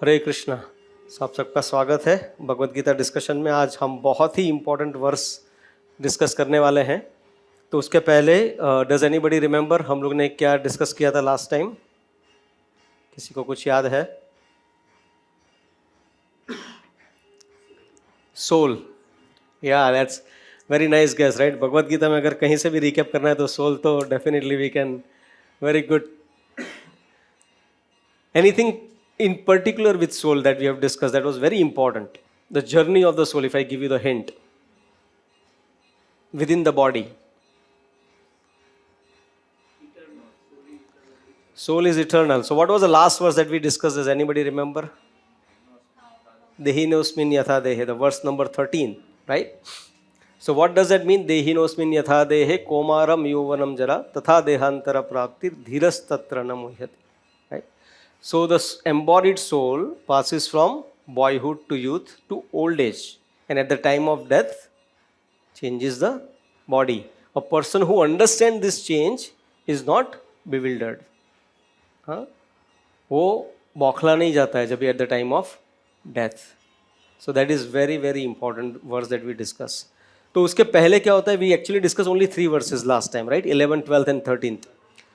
हरे कृष्णा। आप सबका स्वागत है भगवत गीता डिस्कशन में। आज हम बहुत ही इम्पोर्टेंट वर्स डिस्कस करने वाले हैं। तो उसके पहले डज एनीबडी रिमेंबर हम लोग ने क्या डिस्कस किया था लास्ट टाइम? किसी को कुछ याद है? सोल। या that's very nice guess, right? Bhagavad Gita में अगर कहीं से भी रिकैप करना है तो सोल तो definitely we can. Very good. Anything in particular with soul that we have discussed that was very important? The journey of the soul, if I give you the hint, within the body. Soul is eternal. So what was the last verse that we discussed? Does anybody remember? Dehinosmin yatha dehe, the verse number 13, right? So what does that mean? Dehinosmin yatha dehe komaram yovanam jara tatha dehantara praptir dhiras tatra na muhyati. Right? So the embodied soul passes from boyhood to youth to old age, and at the time of death changes the body. A person who understands this change is not bewildered. हाँ, वो बौखला नहीं जाता है जब at the time of death. So that is very very important verse that we discuss. तो उसके पहले क्या होता है? We actually discuss only 3 verses last time, right? 11, 12 and 13th.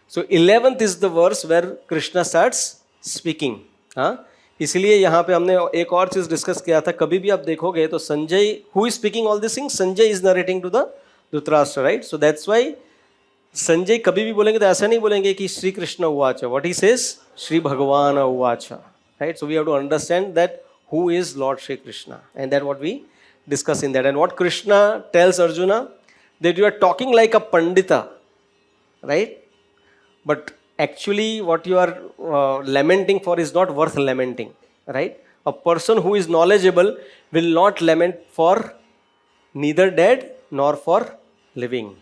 So 11th is the verse where Krishna starts speaking. हाँ, इसलिए यहाँ पे हमने एक और चीज़ डिस्कस किया था. कभी भी आप देखोगे तो Sanjay, who is speaking all this things? Sanjay is narrating to the Dhritarashtra, right? So that's why Sanjay कभी भी बोलेंगे तो ऐसा नहीं बोलेंगे कि श्री कृष्ण उवाच. What he says? Shri Bhagavan उवाच, right? So we have to understand that who is Lord Shri Krishna, and that what we discuss in that. And what Krishna tells Arjuna, that you are talking like a pandita, right? But actually what you are lamenting for is not worth lamenting, right? A person who is knowledgeable will not lament for neither dead nor for living,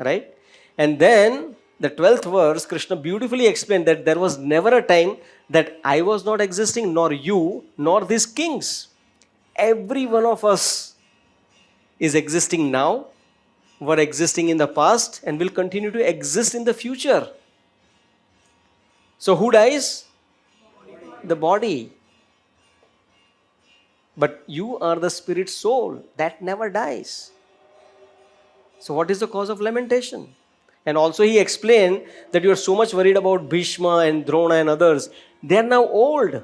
right? And then the 12th verse, Krishna beautifully explained that there was never a time that I was not existing, nor you, nor these kings. Every one of us is existing now, were existing in the past, and will continue to exist in the future. So who dies? The body. But you are the spirit soul that never dies. So what is the cause of lamentation? And also he explained that you are so much worried about Bhishma and Drona and others. They are now old.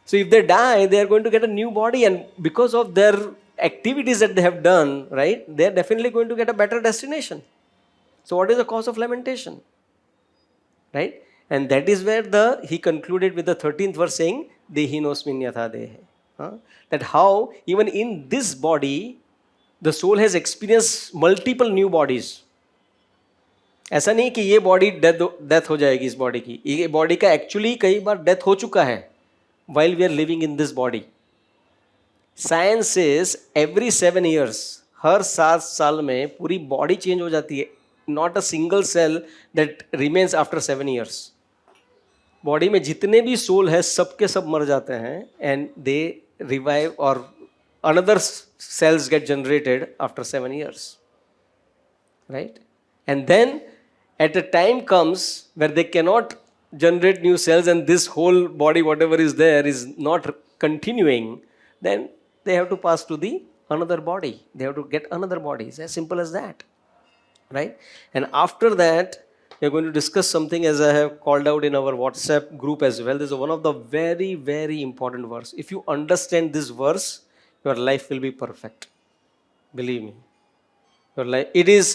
So if they die, they are going to get a new body, and because of their activities that they have done, right, they are definitely going to get a better destination. So what is the cause of lamentation? Right? And that is where he concluded with the 13th verse saying, Dehinosmin yatha dehe. That how even in this body, the soul has experienced multiple new bodies. ऐसा नहीं कि ये body death हो जाएगी इस body की. ये body का एक्चुअली कई बार डेथ हो चुका है while we are living in this body. Science says every 7 years, हर 7 साल में पूरी बॉडी चेंज हो जाती है. Not a single cell that remains after 7 years. Body में जितने भी सोल है सबके सब मर जाते हैं, and they revive or another cells get generated after 7 years, right? And then at a time comes where they cannot generate new cells, and this whole body, whatever is there, is not continuing, then they have to pass to the another body. They have to get another body. It's as simple as that, right? And after that, we are going to discuss something, as I have called out in our WhatsApp group as well. This is one of the very, very important verse. If you understand this verse, your life will be perfect. Believe me. Your life, it is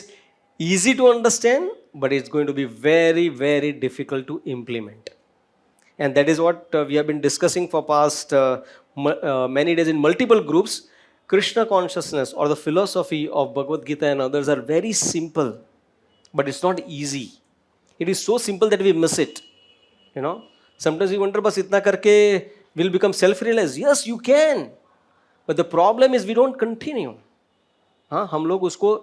easy to understand, but it's going to be very, very difficult to implement. And that is what we have been discussing for past many days in multiple groups. Krishna consciousness or the philosophy of Bhagavad Gita and others are very simple, but it's not easy. It is so simple that we miss it. You know, sometimes we wonder, bas itna karke we'll become self-realized. Yes, you can. But the problem is we don't continue. हाँ, हम लोग उसको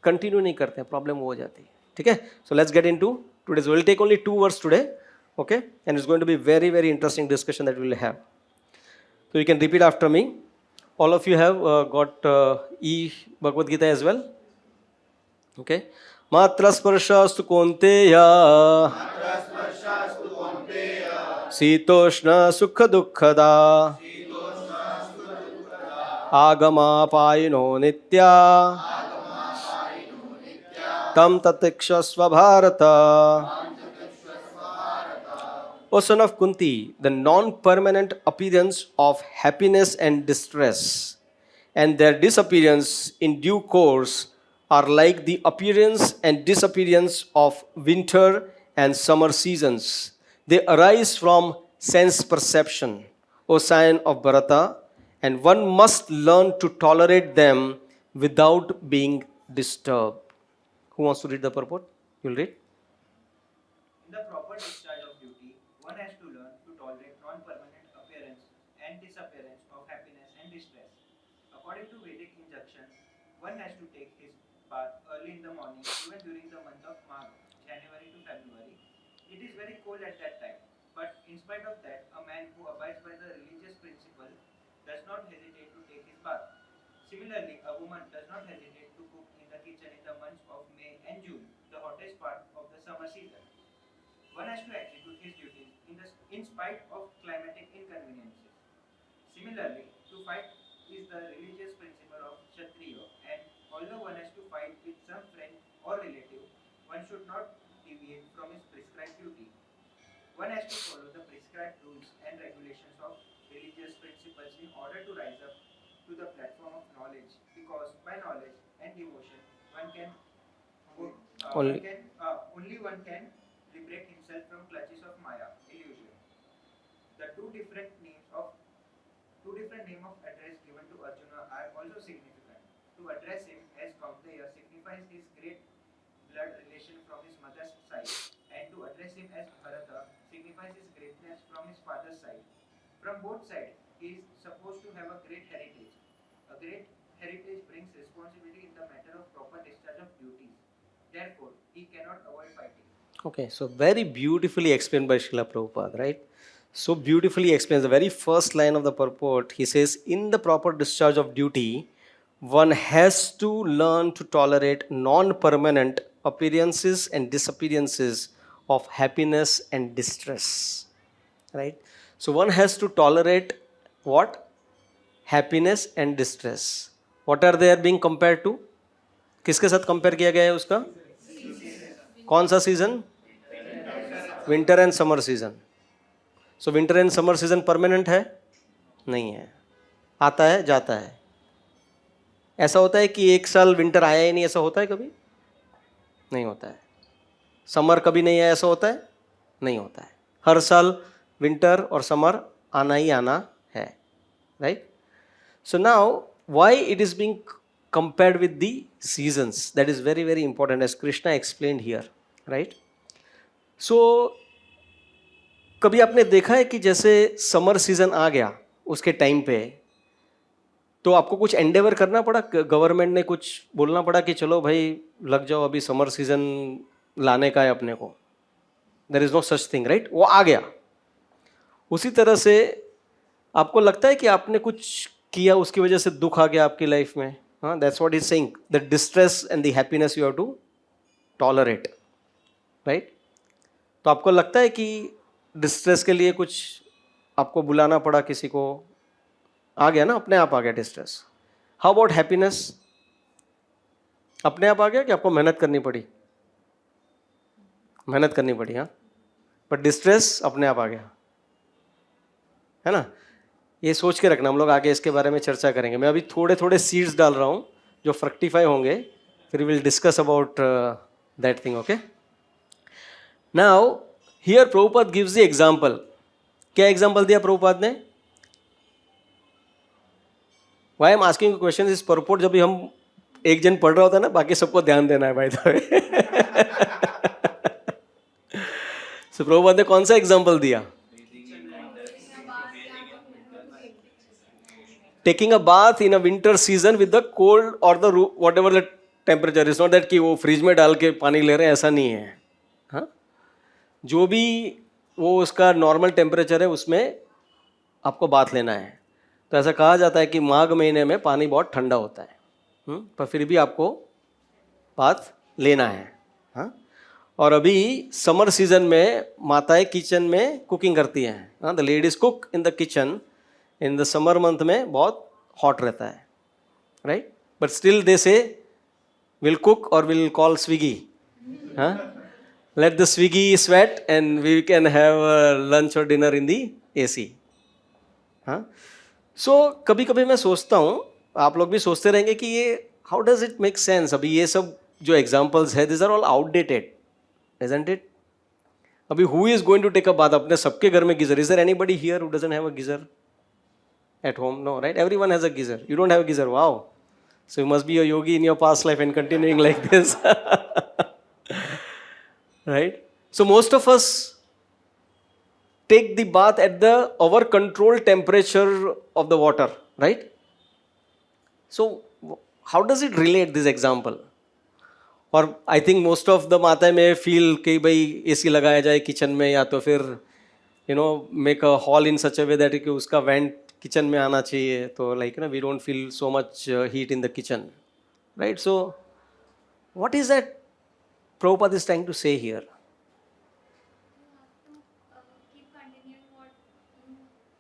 continue नहीं करते हैं, problem हो जाती है. ठीक है? So let's get into today's. Will take only 2 verse today, okay? And it's going to be very very interesting discussion that will have. So you can repeat after me. All of you have got Bhagavad Gita as well. Okay. Matra sparshastu konteya शीतोष्ण सुख दुःखदा आगमापायिनो नित्या तं ततिक्षस्व Bharat. O son of Kunti, the non-permanent appearance of happiness and distress and their disappearance in due course are like the appearance and disappearance of winter and summer seasons. They arise from sense perception, O sign of Bharata, and one must learn to tolerate them without being disturbed. Who wants to read the purport? You'll read. In the proper discharge of duty, one has to learn to tolerate non-permanent appearance and disappearance of happiness and distress. According to Vedic injunction, one has to take his bath early in the morning, even during the month of March, January to February. It is very cold at that time, but in spite of that, a man who abides by the religious principle does not hesitate to take his bath. Similarly, a woman does not hesitate to cook in the kitchen in the months of May and June, the hottest part of the summer season. One has to execute his duties in spite of climatic inconveniences. Similarly, to fight is the religious principle of Kshatriya, and although one has to fight with some friend or relative, one should not deviate from his prescribed duty. One has to follow the prescribed rules and regulations of religious principles in order to rise up to the platform of knowledge, because by knowledge and devotion, one can Only. only one can liberate himself from clutches of Maya, illusion. The two different name of address given to Arjuna are also significant. To address him as Kaunteya signifies his great blood relation from his mother's side, and to address him as Bharata signifies his greatness from his father's side. From both sides, he is supposed to have a great heritage. A great heritage brings responsibility in the matter of proper discharge of duties. Therefore, he cannot avoid fighting. Okay, so very beautifully explained by Srila Prabhupada, right? So beautifully explains the very first line of the purport. He says, in the proper discharge of duty, one has to learn to tolerate non-permanent appearances and disappearances of happiness and distress, right? So one has to tolerate what? Happiness and distress. What are they being compared to? किसके साथ compare किया गया है उसका? कौन सा season? Winter and summer season. So winter and summer season permanent है? नहीं है, आता है जाता है. ऐसा होता है कि एक साल विंटर आया ही नहीं, ऐसा होता है कभी? नहीं होता है. समर कभी नहीं आया, ऐसा होता है? नहीं होता है. हर साल विंटर और समर आना ही आना है, right? So now why it is being compared with the seasons, that is very very important, as Krishna explained here, right? So कभी आपने देखा है कि जैसे समर सीजन आ गया उसके टाइम पे, तो आपको कुछ एंडेवर करना पड़ा, गवर्नमेंट ने कुछ बोलना पड़ा कि चलो भाई लग जाओ, अभी समर सीजन लाने का है अपने को? There is no such thing, right? वो आ गया. उसी तरह से आपको लगता है कि आपने कुछ किया, उसकी वजह से दुख आ गया आपकी लाइफ में? That's what he's saying. The distress and the happiness you have to tolerate, right? तो आपको लगता है कि डिस्ट्रेस के लिए कुछ आपको बुलाना पड़ा किसी को? आ गया ना, अपने आप आ गया डिस्ट्रेस. How about happiness? अपने आप आ गया कि आपको मेहनत करनी पड़ी? मेहनत करनी पड़ी, हाँ. पर डिस्ट्रेस अपने आप आ गया, है ना? ये सोच के रखना, हम लोग आगे इसके बारे में चर्चा करेंगे. मैं अभी थोड़े थोड़े सीड्स डाल रहा हूँ जो फ्रक्टिफाई होंगे, फिर will discuss about that thing. Okay, now here Prabhupada gives the example. क्या एग्जांपल दिया प्रभुपाद ने? Why I am asking question is purport. जब भी हम एक जन पढ़ रहा होता है ना, बाकी सबको ध्यान देना है, बाय द वे. सो प्रभुपाद ने कौन सा एग्जांपल दिया? Taking a bath in a winter season with the cold or the whatever the temperature. It's not that कि वो फ्रिज में डाल के पानी ले रहे हैं, ऐसा नहीं है. हाँ, जो भी वो उसका नॉर्मल टेम्परेचर है उसमें आपको बाथ लेना है. तो ऐसा कहा जाता है कि माघ महीने में पानी बहुत ठंडा होता है, पर फिर भी आपको बाथ लेना है. हाँ, और अभी समर सीजन में माताएं किचन में कुकिंग करती हैं. हाँ, the ladies cook in the kitchen in the summer month में बहुत हॉट रहता है, राइट? बट स्टिल दे से विल कुक और विल कॉल स्विगी. हाँ, let the Swiggy sweat and we can have lunch or dinner in the AC. हाँ, सो कभी कभी मैं सोचता हूँ, आप लोग भी सोचते रहेंगे कि ये how does it make sense. अभी ये सब जो एग्जाम्पल्स है, this are all outdated, isn't it? अभी who is going to take a bath? अपने सबके घर में geyser. Is there anybody here who doesn't have a geyser at home? No, right? Everyone has a geyser. You don't have a geyser. Wow. So you must be a yogi in your past life and continuing like this. Right? So most of us take the bath at the our controlled temperature of the water, right? So how does it relate, this example? और I think most of the माता में feel कि भाई AC लगाया जाए kitchen में, या तो फिर make a hole in such a way that कि उसका वेंट किचन में आना चाहिए, तो like we don't feel so much heat in the kitchen, right? So what is that Prabhupada is trying to say here? Keep continuing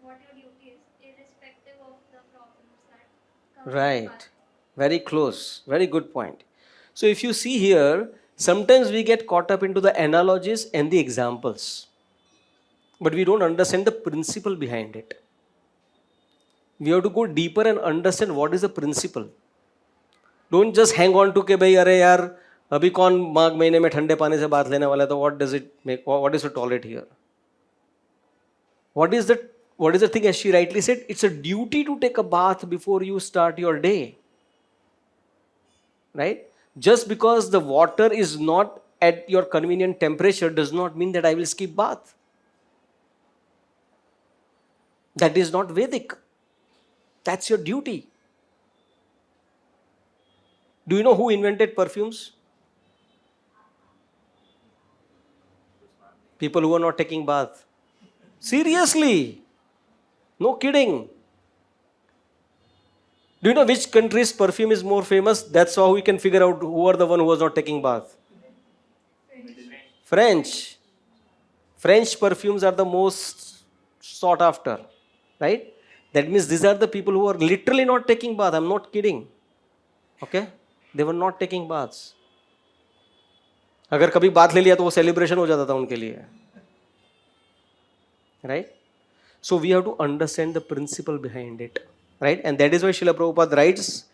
what your duty is, irrespective of the problems that come in Right. your path. Very close. Very good point. So if you see here, sometimes we get caught up into the analogies and the examples, but we don't understand the principle behind it. We have to go deeper and understand what is the principle. Don't just hang on to के भाई अरे यार अभी कौन माघ महीने में ठंडे पानी से बात लेने वाला है, तो what does it make? What is to tolerate here? What is the thing, as she rightly said? It's a duty to take a bath before you start your day. Right? Just because the water is not at your convenient temperature does not mean that I will skip bath. That is not Vedic. That's your duty. Do you know who invented perfumes? People who are not taking bath. Seriously. No kidding. Do you know which country's perfume is more famous? That's how we can figure out who are the one who was not taking bath. French. French perfumes are the most sought after, right? That means these are the people who are literally not taking bath. I'm not kidding. Okay? They were not taking baths. अगर कभी बात ले लिया तो वो celebration हो जाता था उनके लिए, right? So we have to understand the principle behind it, right? And that is why Srila Prabhupada writes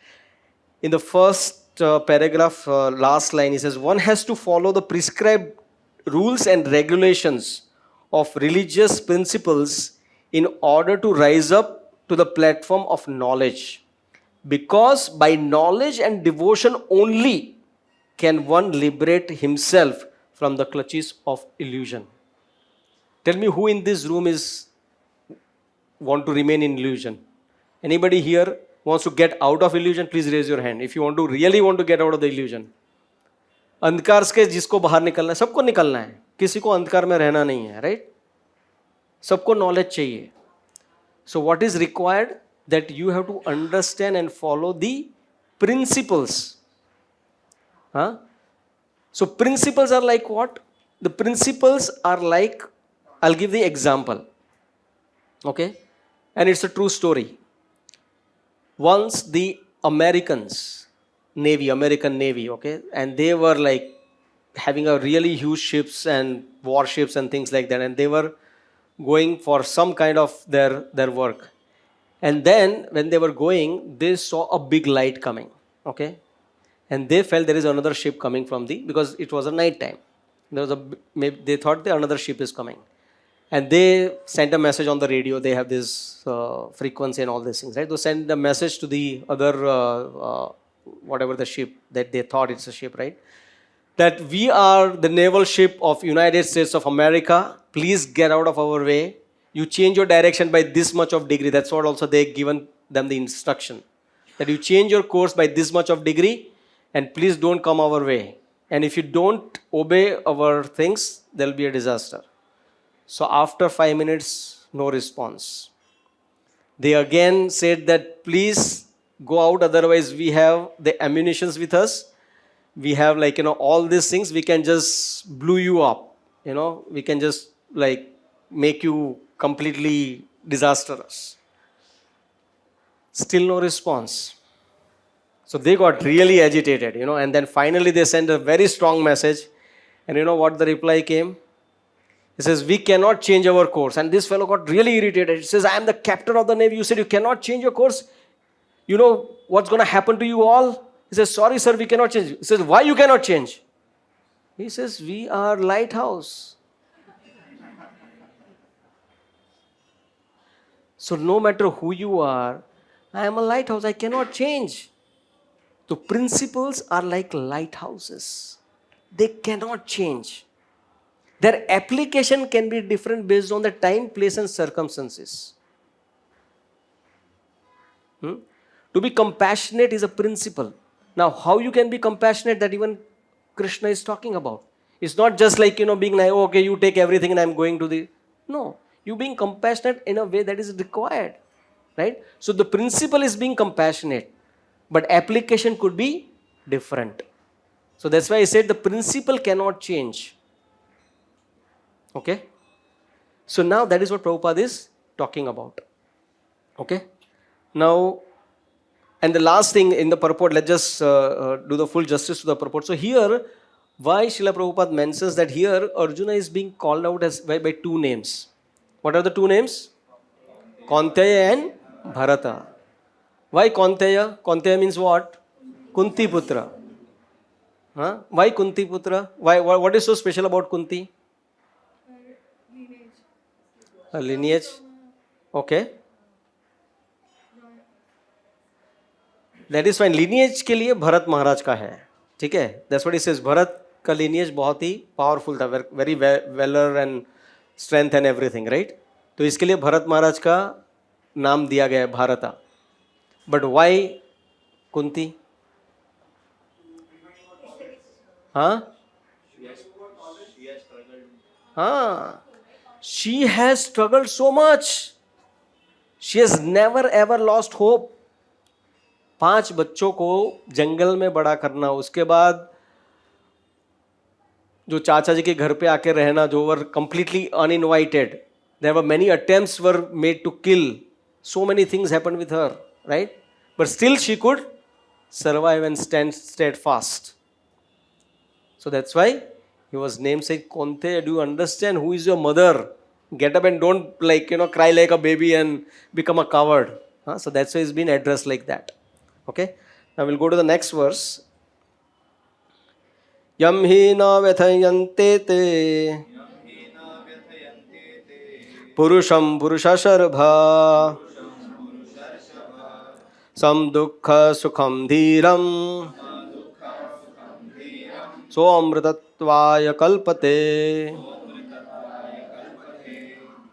in the first paragraph, last line, he says, one has to follow the prescribed rules and regulations of religious principles in order to rise up to the platform of knowledge. Because by knowledge and devotion only can one liberate himself from the clutches of illusion. Tell me who in this room is want to remain in illusion? Anybody here wants to get out of illusion? Please raise your hand if you really want to get out of the illusion. अंधकार से जिसको बाहर निकलना है, सबको निकलना है, किसी को अंधकार में रहना नहीं है, राइट? सबको नॉलेज चाहिए. So what is required? That you have to understand and follow the principles. Huh? So principles are like what? The principles are like, I'll give the example. Okay? And it's a true story. Once the American Navy, okay, and they were like having a really huge ships and warships and things like that, and they were going for some kind of their work. And then when they were going, they saw a big light coming, okay? And they felt there is another ship coming from because it was a night time. Maybe they thought that another ship is coming. And they sent a message on the radio. They have this frequency and all these things, right? They send a message to the other, whatever the ship that they thought it's a ship, right? That we are the naval ship of United States of America. Please get out of our way. You change your direction by this much of degree. That's what also they given them the instruction. That you change your course by this much of degree and please don't come our way. And if you don't obey our things, there will be a disaster. So after 5 minutes, no response. They again said that please go out, otherwise we have the ammunitions with us. we have like, all these things, we can just blew you up, we can just like make you completely disastrous. Still no response. So they got really agitated, and then finally they sent a very strong message. And you know what the reply came? He says, we cannot change our course. And this fellow got really irritated. He says, I am the captain of the navy. You said you cannot change your course. You know what's going to happen to you all? He says, sorry, sir, we cannot change. He says, why you cannot change? He says, we are lighthouse. So no matter who you are, I am a lighthouse. I cannot change. The principles are like lighthouses. They cannot change. Their application can be different based on the time, place, and circumstances. To be compassionate is a principle. Now, how you can be compassionate, that even Krishna is talking about. It's not just like, being like, oh, okay, you take everything and I'm going to the... No, you being compassionate in a way that is required. Right? So the principle is being compassionate, but application could be different. So that's why I said the principle cannot change. Okay? So now that is what Prabhupada is talking about. Okay? Now, and the last thing in the purport, let's just do the full justice to the purport. So here, why Srila Prabhupada mentions that here Arjuna is being called out as by two names. What are the two names? Kaunteya and Bharata. Why Kaunteya? Kaunteya means what? Kunti Putra. Huh? Why Kunti Putra? What is so special about Kunti? A lineage. Okay. That is fine. Lineage के लिए भरत महाराज का है. ठीक है? That's what he says. Bharat का lineage बहुत ही powerful था. Very valor and strength and everything, right? तो इसके लिए भरत महाराज का नाम दिया गया है भारता. But why Kunti? हाँ? हाँ. She has struggled so much. She has never ever lost hope. 5 बच्चों को जंगल में बड़ा करना, उसके बाद जो चाचा जी के घर पे आके रहना, जो वर completely uninvited. There were many attempts were made to kill. So many things happened with her, right? But still she could survive and stand steadfast. So that's why he was namesake Kaunteya. Do you understand who is your mother? Get up and don't cry like a baby and become a coward. So that's why he's been addressed like that. Okay. Now we'll go to the next verse. Yam hi na vyethayante te purusham purushasharabha sam dukkha sukham dhiram so amritatvaya kalpate.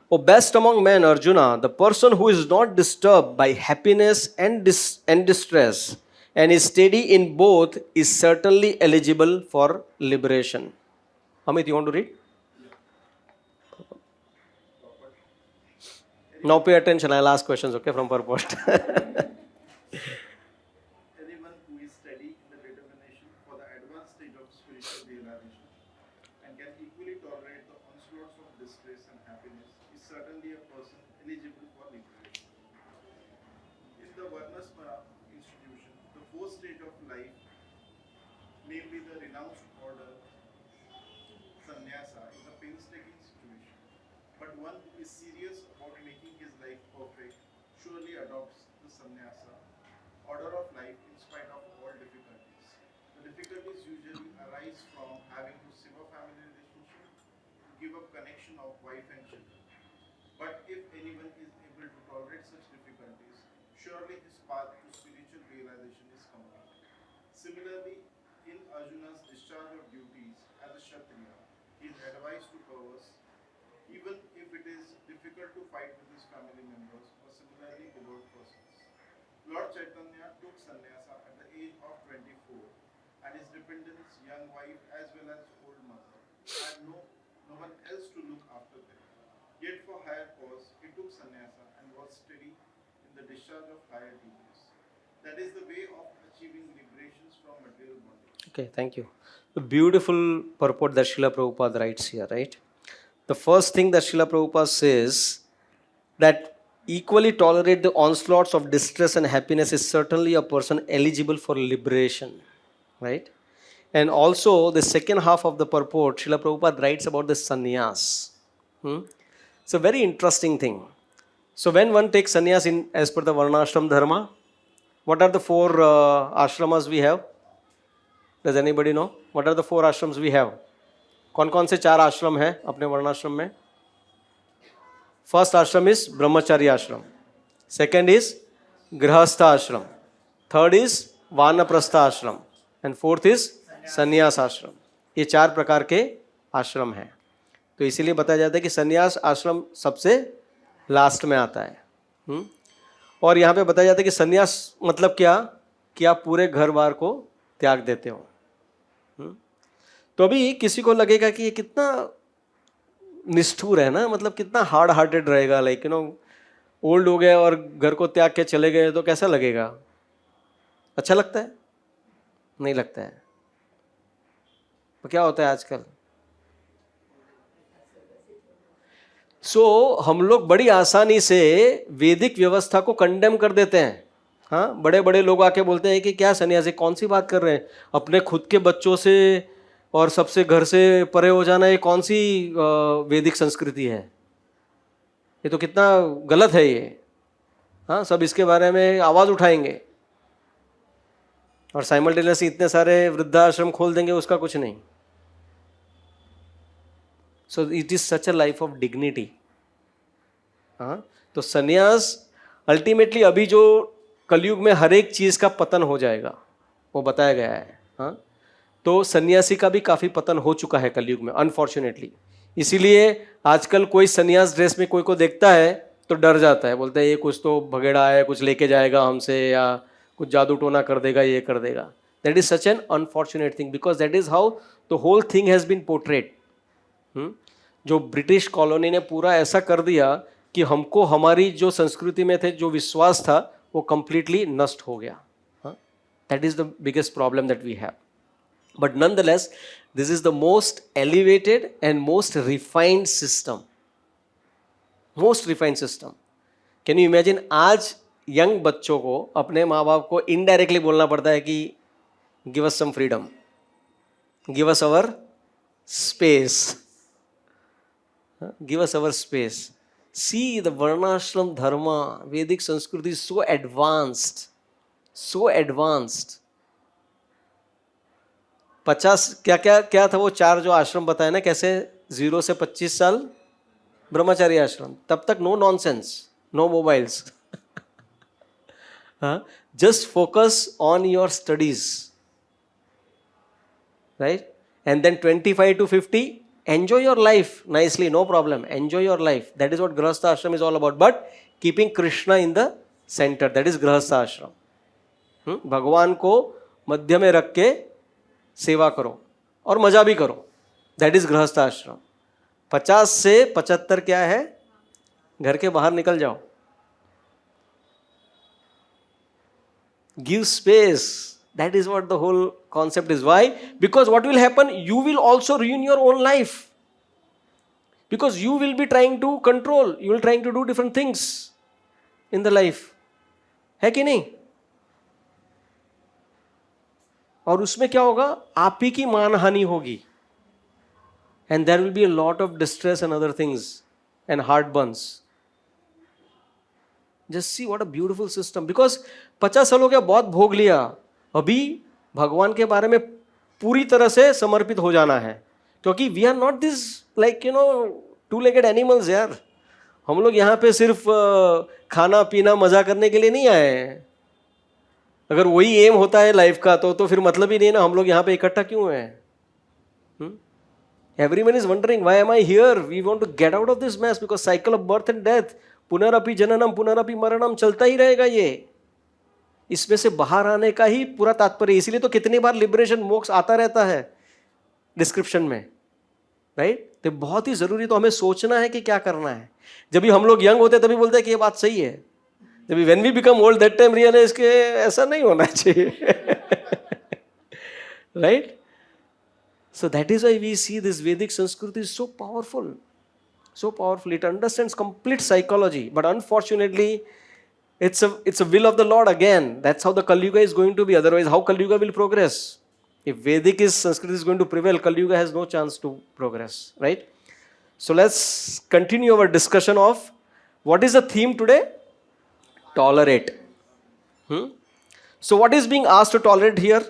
O best among men, Arjuna, the person who is not disturbed by happiness and distress and is steady in both is certainly eligible for liberation. Amit, you want to read? Now pay attention, I'll ask questions, okay, from purport. Anyone who is steady in the determination for the advanced stage of spiritual realization and can equally tolerate the onslaughts of distress and happiness is certainly a person eligible for liberation. In the Varnasmara institution, the fourth stage of life, namely the renounced order, sannyasa, is a painstaking situation. But one who is serious about making his life perfect surely adopts the sannyasa order of life in spite of all difficulties. The difficulties usually arise from having to sever family relationship, to give up connection of wife and children. But if anyone is able to tolerate such difficulties, surely his path to spiritual realization is complete. Similarly, in Arjuna's discharge of duties as a Kshatriya, he is advised to Kauravas, even if it is difficult to fight with his family members or similarly devout persons. Lord Chaitanya took sannyasa at the age of 24, and his dependents, young wife as well as old mother, had no one else to look after them. Yet for higher cause, he took sannyasa and was steady in the discharge of higher duties. That is the way of achieving liberations from material bondage. Okay, thank you. The beautiful purport that Srila Prabhupada writes here, right? The first thing that Srila Prabhupada says that equally tolerate the onslaughts of distress and happiness is certainly a person eligible for liberation, right? And also, the second half of the purport, Srila Prabhupada writes about the sannyas. It's a very interesting thing. So, when one takes sannyas in as per the Varnashram Dharma, what are the four ashramas we have? Does anybody know? What are the four ashrams we have? कौन कौन से चार आश्रम हैं अपने वर्णाश्रम में? First आश्रम इज ब्रह्मचारी आश्रम, सेकेंड इज गृहस्थ आश्रम, थर्ड इज वानप्रस्थ आश्रम एंड फोर्थ इज संन्यास आश्रम. ये चार प्रकार के आश्रम हैं. तो इसीलिए बताया जाता है कि संन्यास आश्रम सबसे लास्ट में आता है. और यहाँ पे बताया जाता है कि संन्यास मतलब क्या, कि आप पूरे घर बार को त्याग देते हो. तो अभी किसी को लगेगा कि ये कितना निष्ठुर है ना, मतलब कितना हार्ड हार्टेड रहेगा, लाइक यू नो ओल्ड हो गए और घर को त्याग के चले गए तो कैसा लगेगा? अच्छा लगता है? नहीं लगता है. तो क्या होता है आजकल? हम लोग बड़ी आसानी से वैदिक व्यवस्था को कंडेम कर देते हैं. हाँ, बड़े बड़े लोग आके बोलते हैं कि क्या सन्यासी, कौन सी बात कर रहे हैं, अपने खुद के बच्चों से और सबसे घर से परे हो जाना, ये कौन सी वैदिक संस्कृति है? ये तो कितना गलत है ये. हाँ, सब इसके बारे में आवाज़ उठाएंगे और साइमल्टेनियसली इतने सारे वृद्धाश्रम खोल देंगे, उसका कुछ नहीं. So it is such a life of dignity. हाँ, तो संन्यास अल्टीमेटली अभी जो कलयुग में हर एक चीज़ का पतन हो जाएगा वो बताया गया है. हाँ, तो सन्यासी का भी काफ़ी पतन हो चुका है कलयुग में अनफॉर्चुनेटली. इसीलिए आजकल कोई सन्यास ड्रेस में कोई को देखता है तो डर जाता है, बोलता है ये कुछ तो भगेड़ा है, कुछ लेके जाएगा हमसे या कुछ जादू टोना कर देगा, ये कर देगा. That is such an unfortunate thing because that is how the whole thing has been portrayed. जो ब्रिटिश कॉलोनी ने पूरा ऐसा कर दिया कि हमको हमारी जो संस्कृति में थे जो विश्वास था वो कंप्लीटली नष्ट हो गया. That is the biggest problem that we have. But nonetheless, this is the most elevated and most refined system. Most refined system. Can you imagine? आज यंग बच्चों को अपने माँ बाप को इनडायरेक्टली बोलना पड़ता है कि give us some freedom, give us our space, give us our space. See, the Varnashram Dharma, Vedic Sanskriti is so advanced, so advanced. 50 क्या क्या क्या था वो चार जो आश्रम बताए ना, कैसे 0 से 25 साल ब्रह्मचारी आश्रम, तब तक no nonsense, no mobiles. Just focus on your studies, right? And then 25 to 50 enjoy your life nicely, no problem, enjoy your life. That is what grahastha ashram is all about, but keeping Krishna in the center, that is grahastha ashram. भगवान को मध्य में रख के सेवा करो और मजा भी करो, दैट इज गृहस्थ आश्रम. 50 से 75 क्या है? घर के बाहर निकल जाओ, give space. That is what the whole concept is. Why? Because what will happen, you will also ruin your own life, because you will be trying to control, you will trying to do different things in the life, है कि नहीं? और उसमें क्या होगा? आप ही की मानहानि होगी, and there will be a lot of distress and other things and heartburns. Just see what a beautiful system. Because 50 साल हो गया, बहुत भोग लिया, अभी भगवान के बारे में पूरी तरह से समर्पित हो जाना है. क्योंकि we are not this like you know two legged animals यार. हम लोग यहाँ पे सिर्फ खाना पीना मजा करने के लिए नहीं आए हैं. अगर वही एम होता है लाइफ का तो फिर मतलब ही नहीं ना हम लोग यहाँ पे इकट्ठा क्यों हैं. Everyone is wondering why am I here. We want to get out of this mess because cycle of birth and death, पुनरअपि जननम पुनरअपि मरणम चलता ही रहेगा. ये इसमें से बाहर आने का ही पूरा तात्पर्य. इसीलिए तो कितनी बार लिबरेशन मोक्ष आता रहता है डिस्क्रिप्शन में, राइट? तो बहुत ही जरूरी तो हमें सोचना है कि क्या करना है. जब भी हम लोग यंग होते तभी बोलते हैं कि ये बात सही है. जब when we become old that time realize के ऐसा नहीं होना चाहिए. Right? So that is why we see this Vedic Sanskriti is so powerful. So powerful. It understands complete psychology. But unfortunately, it's a will of the Lord again. That's how the Kali Yuga is going to be. Otherwise, how Kali Yuga will progress? If Vedic is Sanskrit is going to prevail, Kali Yuga has no chance to progress. Right? So let's continue our discussion of what is the theme today? Tolerate. So what is being asked to tolerate here?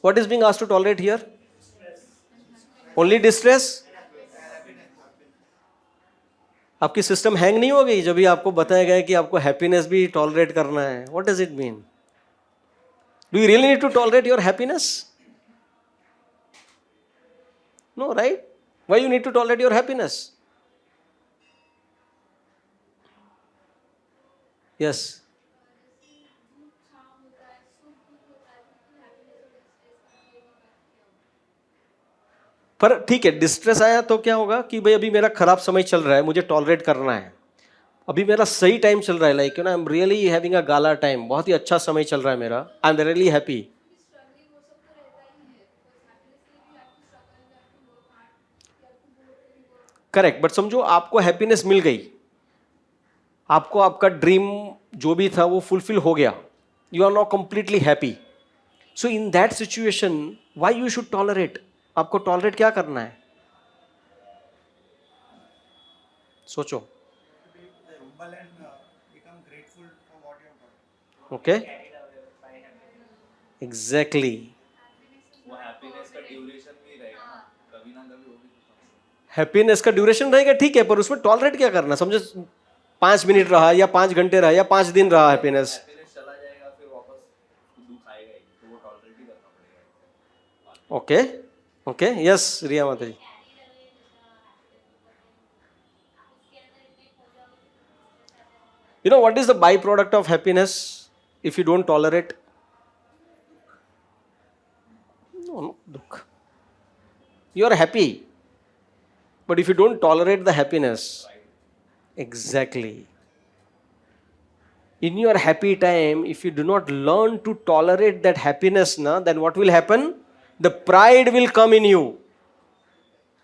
What is being asked to tolerate here? Only distress? आपकी system hang नहीं हो गई जब भी आपको बताया गया कि आपको हैप्पीनेस भी टॉलरेट करना है? What does it mean? Do you really need to tolerate your happiness? No, right? Why you need to tolerate your happiness? Yes. पर ठीक है, डिस्ट्रेस आया तो क्या होगा कि भाई अभी मेरा खराब समय चल रहा है, मुझे टॉलरेट करना है. अभी मेरा सही टाइम चल रहा है, like you know I am really having a gala time, बहुत ही अच्छा समय चल रहा है मेरा, I am really happy. Correct. But समझो आपको हैप्पीनेस मिल गई, आपको आपका ड्रीम जो भी था वो फुलफिल हो गया, you are not completely happy. So in that situation why you should tolerate? आपको टॉलरेट क्या करना है? सोचो. humble and become grateful for what you have got. Okay, exactly. वो हैप्पीनेस का ड्यूरेशन भी रहेगा ना, कभी ना कभी वो भी खत्म हैप्पीनेस का ड्यूरेशन रहेगा, ठीक है, पर उसमें टॉलरेट क्या करना? समझो 5 मिनट रहा या 5 घंटे रहा या 5 दिन रहा हैप्पीनेस. हैप्पीनेस चला जाएगा, फिर वापस दुख आएगा ही, तो वो टॉलरेट भी करना पड़ेगा. Okay okay. यस रिया माता जी. You know what is the byproduct of happiness if you don't tolerate? No, dukh. You are happy, but if you don't tolerate the happiness, exactly. In your happy time, if you do not learn to tolerate that happiness, then what will happen? The pride will come in you.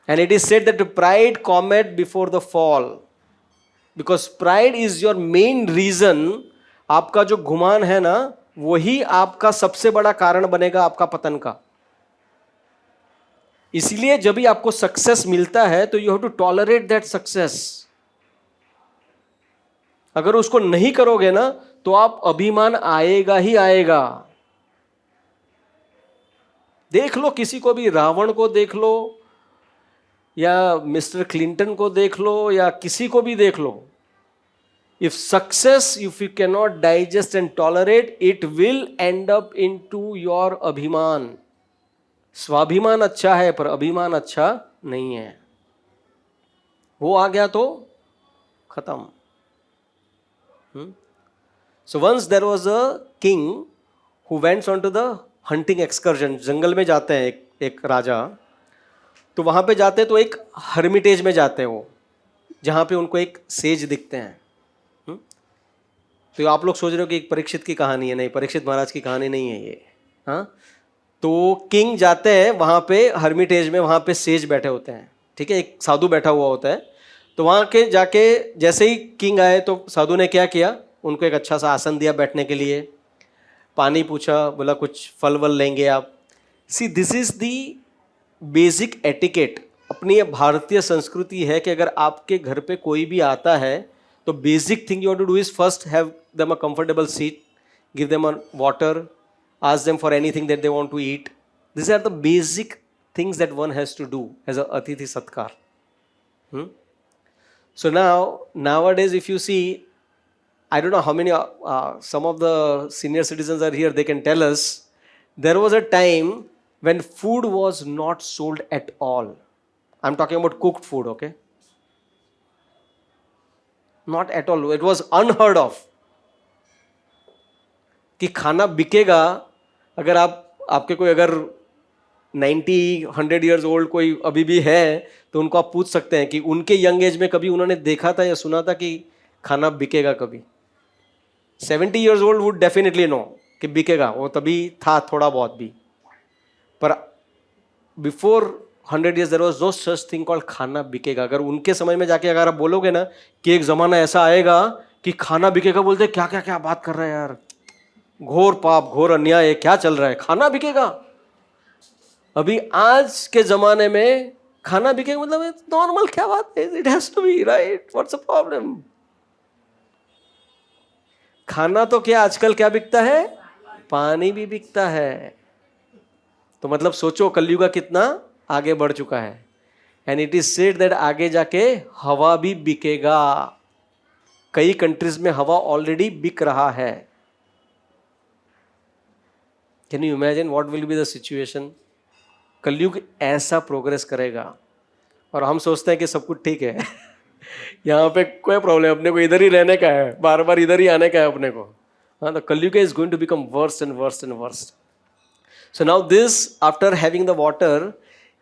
And it is said that the pride cometh before the fall. Because pride is your main reason. आपका जो गुमान है ना, वही आपका सबसे बड़ा कारण बनेगा आपका पतन का. इसलिए जब भी आपको सक्सेस मिलता है तो you have to tolerate that success. अगर उसको नहीं करोगे ना तो आप अभिमान आएगा ही आएगा. देख लो किसी को भी, रावण को देख लो या मिस्टर क्लिंटन को देख लो या किसी को भी देख लो. If success if you can not digest and tolerate, it will end up into your अभिमान. स्वाभिमान अच्छा है पर अभिमान अच्छा नहीं है. वो आ गया तो खत्म. So once there was a king who wents on to the hunting excursion. जंगल में जाते हैं एक राजा, तो वहाँ पे जाते हैं तो एक हर्मिटेज में जाते हैं वो, जहाँ पे उनको एक सेज दिखते हैं. तो आप लोग सोच रहे हो कि एक परीक्षित की कहानी है. नहीं, परीक्षित महाराज की कहानी नहीं है ये. हाँ, तो किंग जाते हैं वहाँ पे हर्मिटेज में, वहाँ पे सेज बैठे होते हैं. ठीक है, एक साधु बैठा हुआ होता है. तो वहाँ के जाके जैसे ही किंग आए तो साधु ने क्या किया, उनको एक अच्छा सा आसन दिया बैठने के लिए, पानी पूछा, बोला कुछ फल वल लेंगे आप. See this is the basic etiquette. अपनी ये भारतीय संस्कृति है कि अगर आपके घर पे कोई भी आता है तो basic thing you have to do is first have them a comfortable seat, give them a water, ask them for anything that they want to eat. These are the basic things that one has to do as a atithi satkar. So nowadays if you see, I don't know how many some of the senior citizens are here, they can tell us, there was a time when food was not sold at all. I'm talking about cooked food, okay? Not at all. It was unheard of कि खाना बिकेगा. अगर आपके कोई अगर 90-100 years old कोई अभी भी है तो उनको आप पूछ सकते हैं कि उनके यंग एज में कभी उन्होंने देखा था या सुना था कि खाना बिकेगा कभी. 70 years old would definitely know कि बिकेगा, वो तभी था थोड़ा बहुत भी. पर before 100 years there was no such thing called खाना बिकेगा. अगर उनके समय में जाके अगर आप बोलोगे ना कि एक जमाना ऐसा आएगा कि खाना बिकेगा, बोलते क्या क्या क्या बात कर रहे हैं यार, घोर पाप, घोर अन्याय, क्या चल रहा है, खाना बिकेगा. अभी आज के जमाने में खाना बिकेगा मतलब नॉर्मल क्या बात है, it has to be right, what's the problem. खाना तो क्या आजकल क्या बिकता है, पानी भी बिकता है. तो मतलब सोचो कलयुग कितना आगे बढ़ चुका है. And it is said that आगे जाके हवा भी बिकेगा. कई कंट्रीज में हवा ऑलरेडी बिक रहा है. Can you imagine what will be the situation? कलयुग ऐसा प्रोग्रेस करेगा और हम सोचते हैं कि सब कुछ ठीक है. यहाँ पे कोई प्रॉब्लम, अपने को इधर ही रहने का है, बार बार इधर ही आने का है अपने को. हाँ, the Kalyug is going to become worst and worst and worst. So now this, after having the water,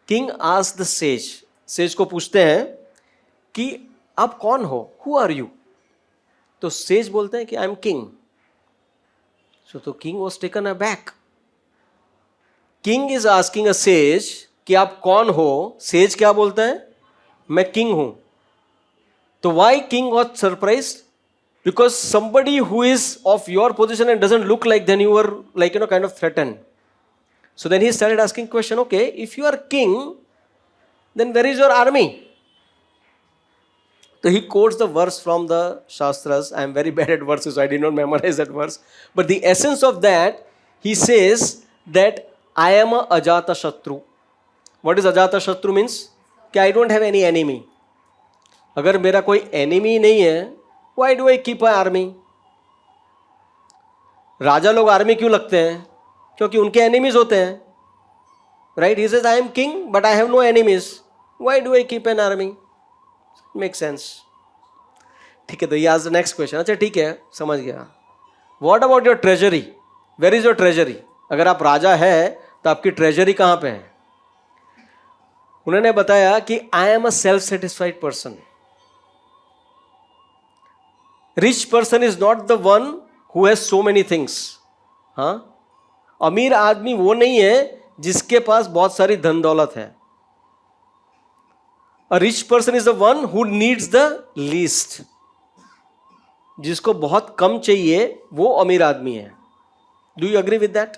king asked the sage. Sage को पूछते हैं कि आप कौन हो? Who are you? तो sage बोलते हैं कि I am king. So the king was taken aback. King is asking a sage कि आप कौन हो? Sage क्या बोलता है? मैं king हूं. तो why king got surprised? Because somebody who is of your position and doesn't look like, then you were like, kind of threatened. So then he started asking question, okay, if you are king, then where is your army? So he quotes the verse from the Shastras. I am very bad at verses, so I did not memorize that verse. But the essence of that, he says that I am a Ajata Shatru. What is Ajata Shatru means? कि I don't have any enemy. अगर मेरा कोई enemy नहीं है, why do I keep an army? राजा लोग army क्यों लगते हैं? क्योंकि उनके एनिमीज होते हैं. Right? He says I am king but I have no enemies, why do I keep an army? Make sense. ठीक है, तो ये आज द नेक्स्ट क्वेश्चन. अच्छा ठीक है, समझ गया. What about your treasury? Where is your treasury? अगर आप राजा है तो आपकी ट्रेजरी कहां पे है? उन्होंने बताया कि I am a self satisfied person. Rich person is not the one who has so many things. हाँ, अमीर आदमी वो नहीं है जिसके पास बहुत सारी धन दौलत है. A rich person is the one who needs the least. जिसको बहुत कम चाहिए वो अमीर आदमी है. Do you agree with that?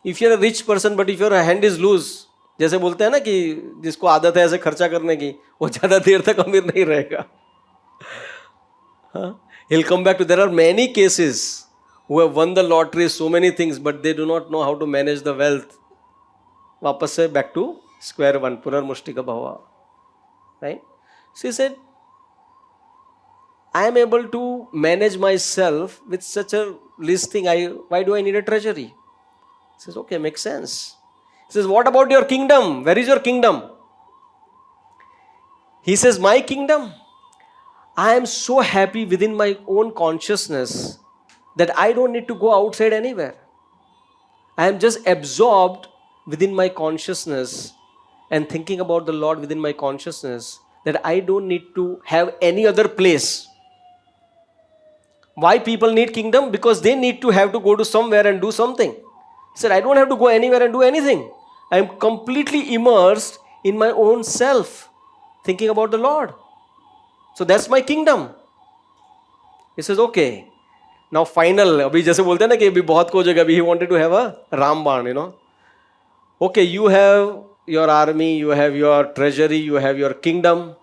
If you are a rich person but if your hand is loose, जैसे बोलते हैं ना कि जिसको आदत है ऐसे खर्चा करने की, वो ज्यादा देर तक अमीर नहीं रहेगा. He'll come back to, there are many cases who have won the lottery, so many things, but they do not know how to manage the wealth. वापस से back to square one, पुनर्मुष्टिका भवा. Right? She said, I am able to manage myself with such a least thing. Why do I need a treasury? She says, okay, makes sense. He says, what about your kingdom? Where is your kingdom? He says, my kingdom? I am so happy within my own consciousness that I don't need to go outside anywhere. I am just absorbed within my consciousness and thinking about the Lord within my consciousness that I don't need to have any other place. Why people need kingdom? Because they need to have to go to somewhere and do something. He said, I don't have to go anywhere and do anything. I am completely immersed in my own self, thinking about the Lord. So that's my kingdom. He says, okay. Now final, अभी जैसे बोलते हैं ना कि अभी बहुत को जगह, अभी he wanted to have a रामबाण, Okay, you have your army, you have your treasury, you have your kingdom.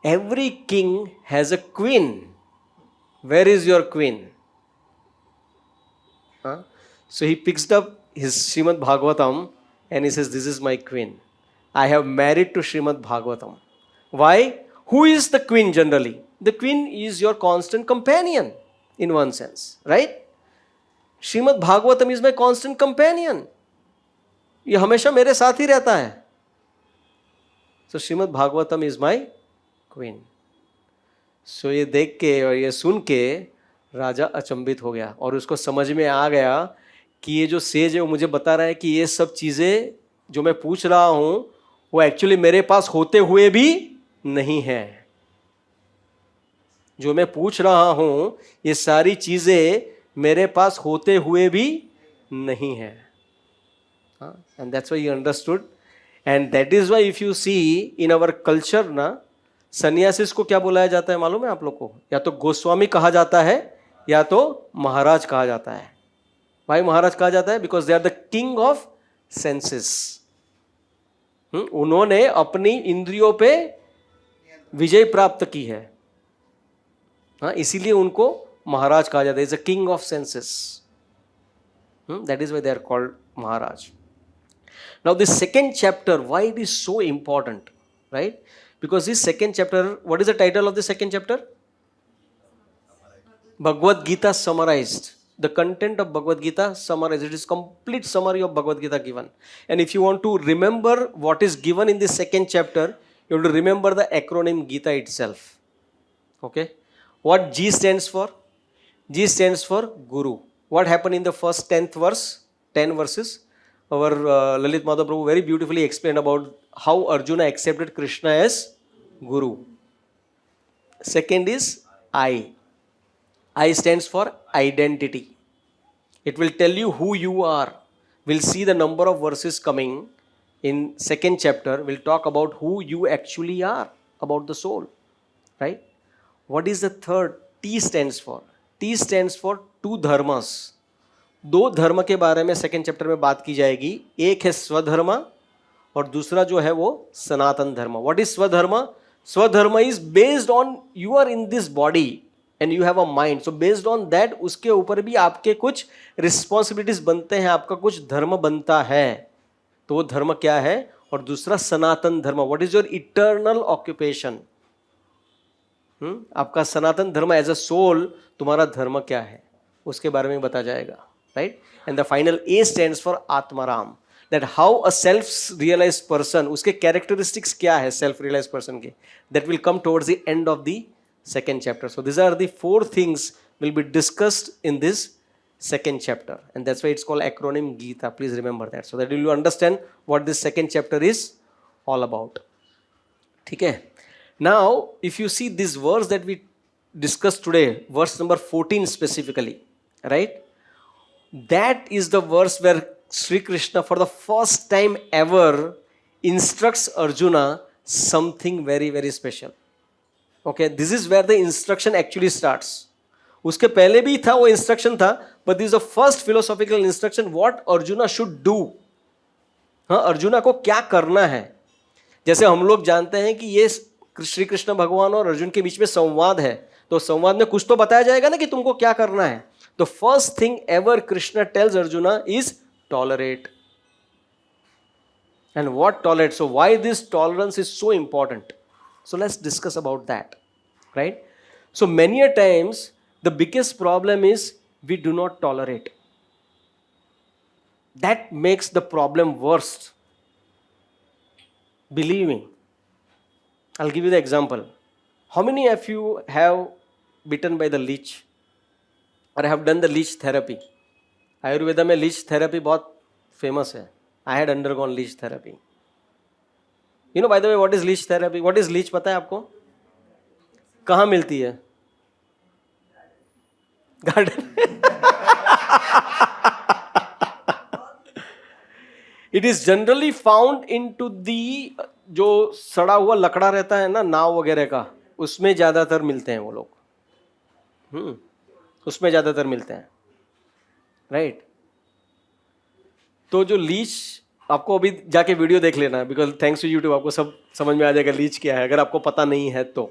Every king has a queen. Where is your queen? So he picks up his Srimad Bhagavatam and he says, this is my queen. I have married to Srimad Bhagavatam. Why? Who is the queen generally? The queen is your constant companion in one sense, right? Srimad Bhagavatam is my constant companion. ये हमेशा मेरे साथ ही रहता है. So Srimad Bhagavatam is my queen. So ये देख के और ये सुन के राजा अचंभित हो गया और उसको समझ में आ गया कि ये जो सेज है वो मुझे बता रहा है कि ये सब चीज़ें जो मैं पूछ रहा हूँ वो एक्चुअली मेरे पास होते हुए भी नहीं है. जो मैं पूछ रहा हूं ये सारी चीजें मेरे पास होते हुए भी नहीं है. And that's why he understood. And that is why if you see in our culture ना, सन्यासिस को क्या बुलाया जाता है मालूम है आप लोग को? या तो गोस्वामी कहा जाता है या तो महाराज कहा जाता है. भाई महाराज कहा जाता है because they are the king of senses. उन्होंने अपनी इंद्रियों पे विजय प्राप्त की है. हाँ, इसीलिए उनको महाराज कहा जाता है. Is a king of senses. That is why they are called Maharaj. Now this second chapter, why it is so important, right? Because this second chapter, what is the title of the second chapter? Bhagavad Gita summarized. The content of Bhagavad Gita summarized. It is complete summary of Bhagavad Gita given. And if you want to remember what is given in this second chapter, you have to remember the acronym Gita itself. Okay? What G stands for? G stands for Guru. What happened in the first 10th verse? 10 verses. Our Lalit Madhav Prabhu very beautifully explained about how Arjuna accepted Krishna as Guru. Second is I. I stands for identity. It will tell you who you are. We'll see the number of verses coming in second chapter. We'll talk about who you actually are, about the soul. Right? What is the third? T stands for. T stands for two dharmas. दो धर्म के बारे में second chapter में बात की जाएगी. एक है स्वधर्म और दूसरा जो है वो सनातन धर्म. What is swadharma? Swadharma is based on you are in this body and you have a mind. So based on that उसके ऊपर भी आपके कुछ रिस्पॉन्सिबिलिटीज बनते हैं, आपका कुछ धर्म बनता है. तो वो धर्म क्या है? और दूसरा सनातन धर्म. What is your eternal occupation? आपका सनातन धर्म एज अ सोल, तुम्हारा धर्म क्या है उसके बारे में बता जाएगा. Right? And the final A stands for Atmaram. That how a self-realized person, उसके characteristics क्या है self-realized person के, that will come towards the end of the second chapter. So these are the four things will be discussed in this second chapter, and that's why it's called acronym Gita. Please remember that, so that you will understand what this second chapter is all about. ठीक है? Now, if you see this verse that we discussed today, verse number 14 specifically, right? That is the verse where Sri Krishna for the first time ever instructs Arjuna something very, very special. Okay, this is where the instruction actually starts. उसके पहले भी था वो instruction था, but this is the first philosophical instruction what Arjuna should do. हाँ, अर्जुना को क्या करना है. जैसे हम लोग जानते हैं कि ये श्री कृष्ण भगवान और अर्जुन के बीच में संवाद है, तो संवाद में कुछ तो बताया जाएगा ना कि तुमको क्या करना है. The first thing ever Krishna tells Arjuna is tolerate. And what tolerate? So why this tolerance is so important? So let's discuss about that. Right? So many a times the biggest problem is we do not tolerate. That makes the problem worse. Believe me. I'll give you the example. How many of you have bitten by the leech? और have done the leech therapy. Ayurveda में leech therapy बहुत famous है. I had undergone leech therapy. You know by the way what is leech therapy? What is leech पता है आपको? कहाँ मिलती है? Garden. It is generally found in to the, जो सड़ा हुआ लकड़ा रहता है ना नाव वगैरह का, उसमें ज़्यादातर मिलते हैं वो लोग. उसमें ज़्यादातर मिलते हैं. राइट? तो जो लीच, आपको अभी जाके वीडियो देख लेना, बिकॉज थैंक्स टू यूट्यूब आपको सब समझ में आ जाएगा लीच क्या है, अगर आपको पता नहीं है तो.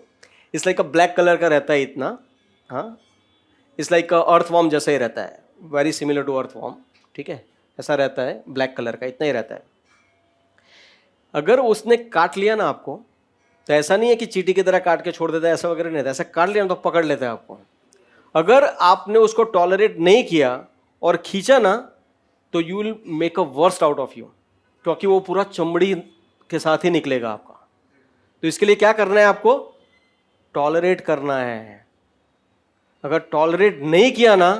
इस लाइक अ ब्लैक कलर का रहता है इतना. हाँ, इस लाइक अर्थवॉर्म जैसा ही रहता है, वेरी सिमिलर टू अर्थवॉर्म. ठीक है, ऐसा रहता है, ब्लैक कलर का इतना ही रहता है. अगर उसने काट लिया ना आपको, तो ऐसा नहीं है कि चींटी की तरह काट के छोड़ देता है, ऐसा वगैरह नहीं रहता. ऐसा काट लिया ना तो पकड़ लेता है आपको. अगर आपने उसको टॉलरेट नहीं किया और खींचा ना, तो you will make a worst out of you, क्योंकि वो पूरा चमड़ी के साथ ही निकलेगा आपका. तो इसके लिए क्या करना है आपको? टॉलरेट करना है. अगर टॉलरेट नहीं किया ना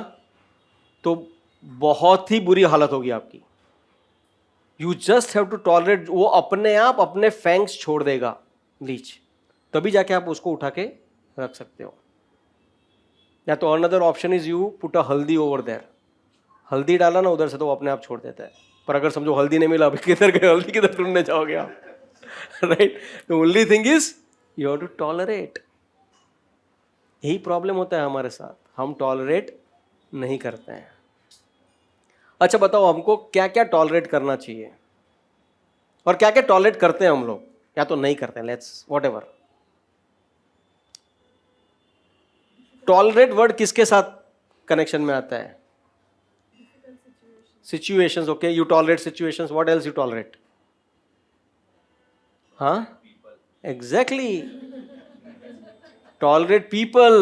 तो बहुत ही बुरी हालत होगी आपकी. You just have to tolerate. वो अपने आप अपने फैंग्स छोड़ देगा लीच, तभी जाके आप उसको उठा के रख सकते हो. या तो another option is you put a हल्दी ओवर देयर. हल्दी डाला ना उधर से तो वो अपने आप छोड़ देता है. पर अगर समझो हल्दी नहीं मिला, अभी किधर गए, हल्दी किधर ढूंढने जाओगे आप? Right? The only thing is you have to tolerate. यही प्रॉब्लम होता है हमारे साथ, हम टॉलरेट नहीं करते हैं. अच्छा बताओ, हमको क्या क्या टॉलरेट करना चाहिए और क्या क्या टॉलरेट करते हैं हम लोग, या तो नहीं करते हैं. Let's whatever. Tolerate word किसके साथ कनेक्शन में आता है? Situations. Okay, you tolerate situations. What else you tolerate? हाँ, exactly. Tolerate people.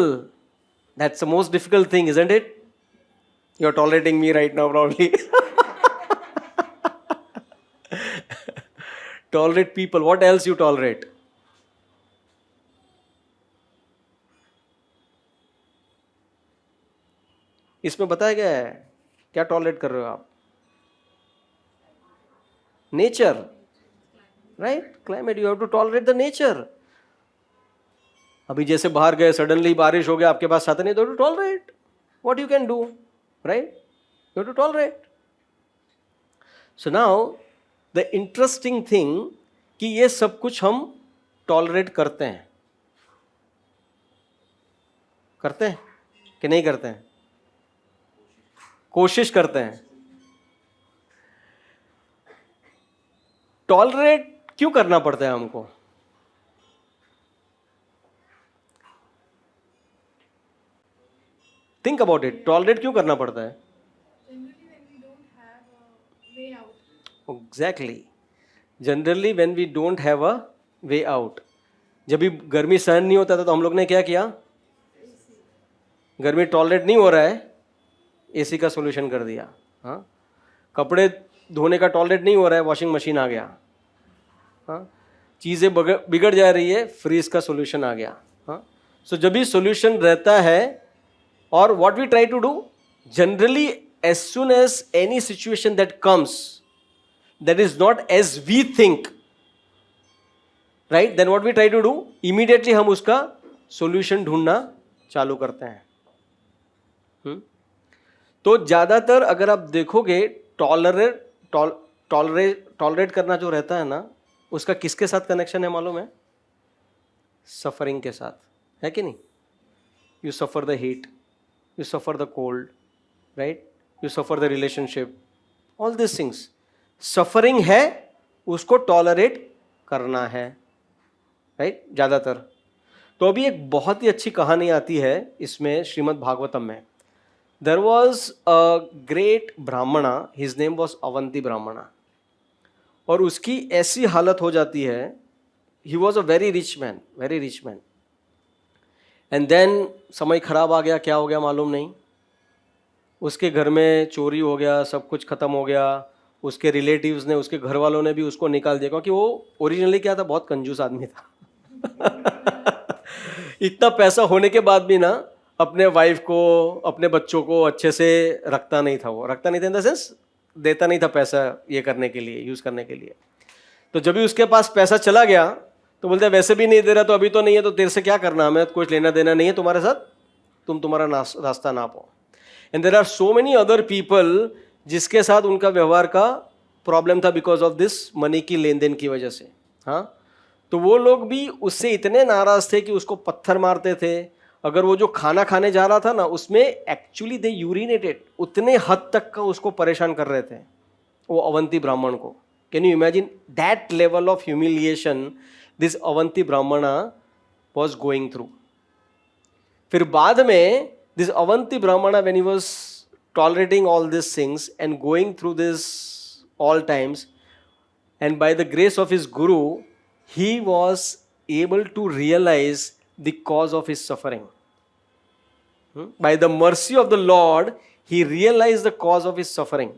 That's the most difficult thing, isn't it? You are tolerating me right now probably. Tolerate people. What else you tolerate? इसमें बताया गया है क्या tolerate कर रहे हो आप? Nature, right? Climate. You have to tolerate the nature. अभी जैसे बाहर गए, सडनली बारिश हो गया, आपके पास छाता नहीं, तो to tolerate what you can do, right? You have to tolerate. So now the interesting thing कि ये सब कुछ हम टॉलरेट करते हैं. करते हैं कि नहीं करते हैं? कोशिश करते हैं. टॉलरेट क्यों करना पड़ता है हमको? Think about it. टॉलरेट क्यों करना पड़ता है? Exactly. Generally when we don't have a way out. जब भी गर्मी सहन नहीं होता था तो हम लोग ने क्या किया? गर्मी टॉलरेट नहीं हो रहा है, एसी का सोल्यूशन कर दिया. हाँ, कपड़े धोने का टॉलरेट नहीं हो रहा है, वॉशिंग मशीन आ गया. हाँ, चीज़ें बिगड़ जा रही है, फ्रीज का सोल्यूशन आ गया. हाँ, सो जब भी सोल्यूशन रहता है, और what we try to do generally, as soon as any situation that comes that is not as we think, right? Then what we try to do, immediately हम उसका solution ढूंढना चालू करते हैं. तो ज़्यादातर अगर आप देखोगे, टॉलरेट करना जो रहता है ना, उसका किसके साथ कनेक्शन है मालूम है? सफरिंग के साथ, है कि नहीं? You suffer the heat, you suffer the cold, right? You suffer the relationship, all this things. Suffering है, उसको टॉलरेट करना है, राइट? ज़्यादातर. तो अभी एक बहुत ही अच्छी कहानी आती है इसमें, श्रीमद् भागवतम में. There was a great brahmana, his name was Avanti brahmana, और उसकी ऐसी हालत हो जाती है, he was a very rich man, very rich man. And then समय खराब आ गया. क्या हो गया मालूम नहीं. उसके घर में चोरी हो गया, सब कुछ खत्म हो गया. उसके रिलेटिव्स ने, उसके घर वालों ने भी उसको निकाल दिया, क्योंकि वो ओरिजिनली क्या था, बहुत कंजूस आदमी था. इतना पैसा होने के बाद भी ना अपने वाइफ को, अपने बच्चों को अच्छे से रखता नहीं था. वो रखता नहीं था इन द सेंस, देता नहीं था पैसा ये करने के लिए, यूज़ करने के लिए. तो जब भी उसके पास पैसा चला गया तो बोलते वैसे भी नहीं दे रहा, तो अभी तो नहीं है, तो तेरे से क्या करना, हमें कुछ लेना देना नहीं है तुम्हारे साथ, तुम तुम्हारा रास्ता नापो. And there are so many other people जिसके साथ उनका व्यवहार का प्रॉब्लम था बिकॉज ऑफ दिस मनी की लेन देन की वजह से. हाँ, तो वो लोग भी उससे इतने नाराज थे कि उसको पत्थर मारते थे. अगर वो जो खाना खाने जा रहा था ना, उसमें एक्चुअली दे यूरिनेटेड, उतने हद तक का उसको परेशान कर रहे थे वो अवंती ब्राह्मण को. Can you imagine that level of humiliation this Avanti ब्राह्मणा वॉज गोइंग थ्रू. फिर बाद में दिस अवंती ब्राह्मणा, when he was tolerating all these things and going through this all times, and by the grace of his guru, he was able to realize the cause of his suffering. By the mercy of the Lord, he realized the cause of his suffering.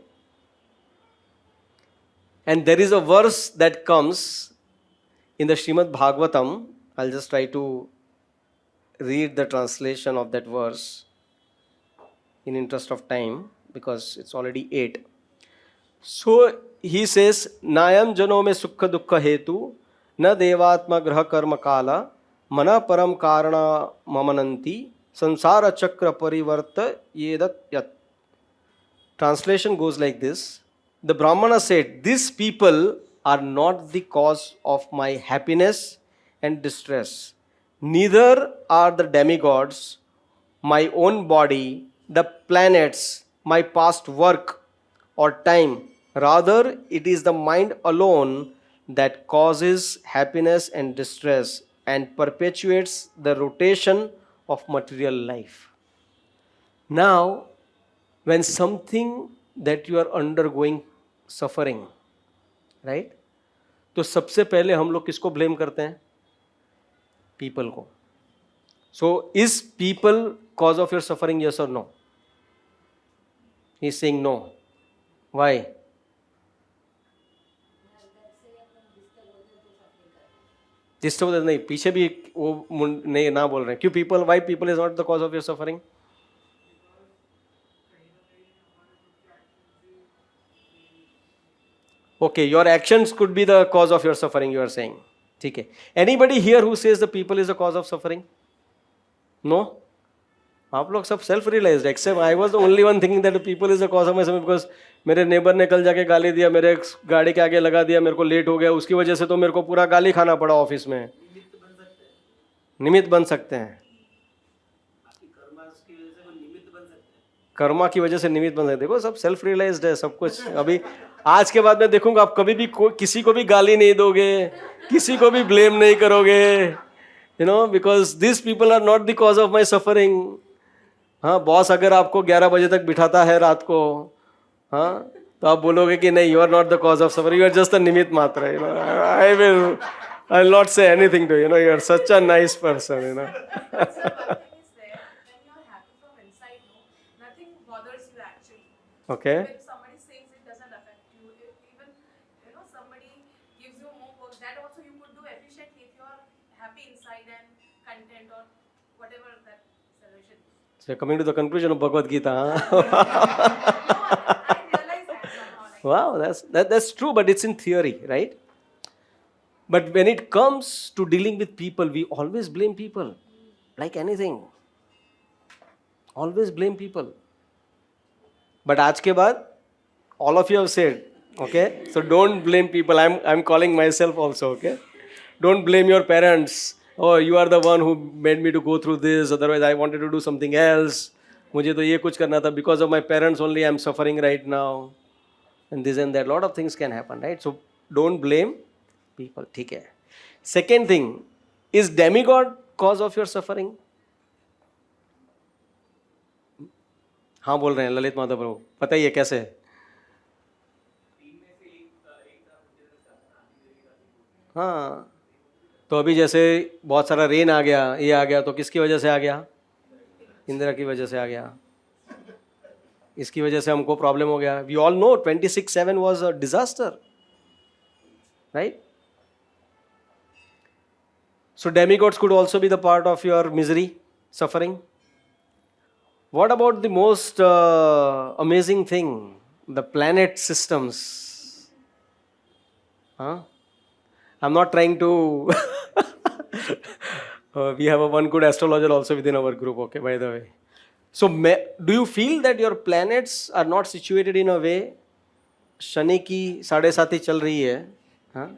And there is a verse that comes in the Srimad Bhagavatam. I'll just try to read the translation of that verse in interest of time, because it's already 8. So he says, nayam jano me sukha dukkha hetu na devatma graha karma kala mana param karana mamananti sansara chakra parivarta yedat yat. Translation goes like this: the Brahmana said, these people are not the cause of my happiness and distress. Neither are the demigods, my own body, the planets, my past work or time. Rather, it is the mind alone that causes happiness and distress and perpetuates the rotation of material life. Now, when something that you are undergoing suffering, right, तो सबसे पहले हम लोग किसको blame करते हैं? People को. So is people cause of your suffering, yes और no? He is saying no. Why? Disturb नहीं, पीछे भी वो नहीं ना बोल रहे हैं. क्यों people, why people is not the cause of your suffering? Okay, your actions could be the cause of your suffering, you are saying. ठीक है. Anybody here who says the people is the cause of suffering? No? आप लोग सब self realized, except I was the only one thinking that the people is the cause of my suffering because मेरे neighbour ने कल जाके गाली दिया, मेरे गाड़ी के आगे लगा दिया, मेरे को लेट हो गया, उसकी वजह से तो मेरे को पूरा गाली खाना पड़ा ऑफिस में. निमित्त बन सकते हैं. कर्मा की वजह से निमित्त बन सकते. देखो सब सेल्फ रियलाइज्ड है सब कुछ. अभी आज के बाद मैं देखूंगा आप कभी भी किसी को भी गाली नहीं दोगे, किसी को भी ब्लेम नहीं करोगे, you know, because this people are not the cause of my suffering. हाँ, बॉस अगर आपको 11 बजे तक बिठाता है रात को, हाँ, तो आप बोलोगे कि नहीं, you are not the cause of suffering, you are just a निमित्त मात्र. You know, I will not say anything to, you know, you are such a nice person, you know. Okay. When somebody says it doesn't affect you, even somebody gives you more work, that also you could do efficiently if you are happy inside and content or whatever that solution is. So coming to the conclusion of Bhagavad Gita. No, I realize that somehow. Like, Wow, that's true, but it's in theory, right? But when it comes to dealing with people, we always blame people, like anything. Always blame people. But आज के बाद, all of you have said, okay? So don't blame people. I'm calling myself also, okay? Don't blame your parents. Oh, you are the one who made me to go through this. Otherwise, I wanted to do something else. मुझे तो ये कुछ करना था. Because of my parents only, I'm suffering right now. And this and that. Lot of things can happen, right? So don't blame people. ठीक है. Second thing, is demigod cause of your suffering? हाँ बोल रहे हैं ललित माधव प्रभु, बताइए कैसे? हाँ, तो अभी जैसे बहुत सारा रेन आ गया, ये आ गया, तो किसकी वजह से आ गया? इंदिरा की वजह से आ गया. इसकी वजह से हमको प्रॉब्लम हो गया. We all know 26/7 was a disaster, right? So demigods could also be the part of your misery, suffering. What about the most amazing thing, the planet systems? Huh? I'm not trying to. We have one good astrologer also within our group, okay, by the way. So, do you feel that your planets are not situated in a way? Shani की 7.5 चल रही है, हाँ?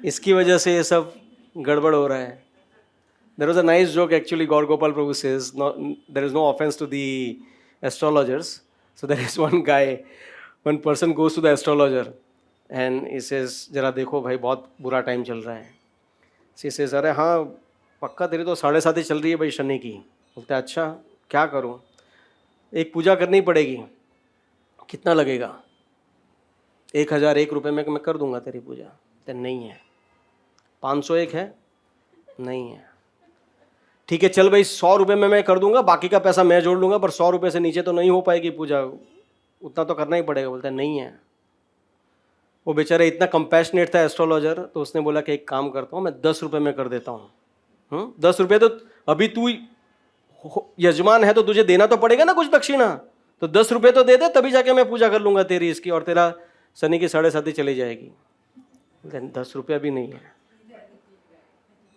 इसकी वजह से ये सब गड़बड़ हो रहा है. There was a nice joke actually, Gaur Gopal Prabhu says, there is no offense to the astrologers. So there is one guy, one person goes to the astrologer and he says, जरा देखो भाई बहुत बुरा time चल रहा है. She says, अरे हाँ पक्का तेरी तो 7.5 चल रही है भाई शनि की. बोलते हैं अच्छा क्या करूँ? एक पूजा करनी पड़ेगी. कितना लगेगा? 1001 रुपये में मैं कर दूंगा तेरी पूजा. बोलते नहीं है. 501 है? नहीं है. ठीक है चल भाई 100 रुपये में मैं कर दूंगा, बाकी का पैसा मैं जोड़ लूंगा, पर 100 रुपये से नीचे तो नहीं हो पाएगी पूजा, उतना तो करना ही पड़ेगा. बोलता है नहीं है. वो बेचारा इतना कंपैशनेट था एस्ट्रोलॉजर, तो उसने बोला कि एक काम करता हूँ मैं 10 रुपये में कर देता हूँ. 10 रुपये तो अभी तू यजमान है तो तुझे देना तो पड़ेगा ना कुछ दक्षिणा, तो 10 रुपये तो दे दे, तभी जाके मैं पूजा कर लूंगा तेरी इसकी, और तेरा शनि की 7.5 चली जाएगी. 10 रुपया भी नहीं है.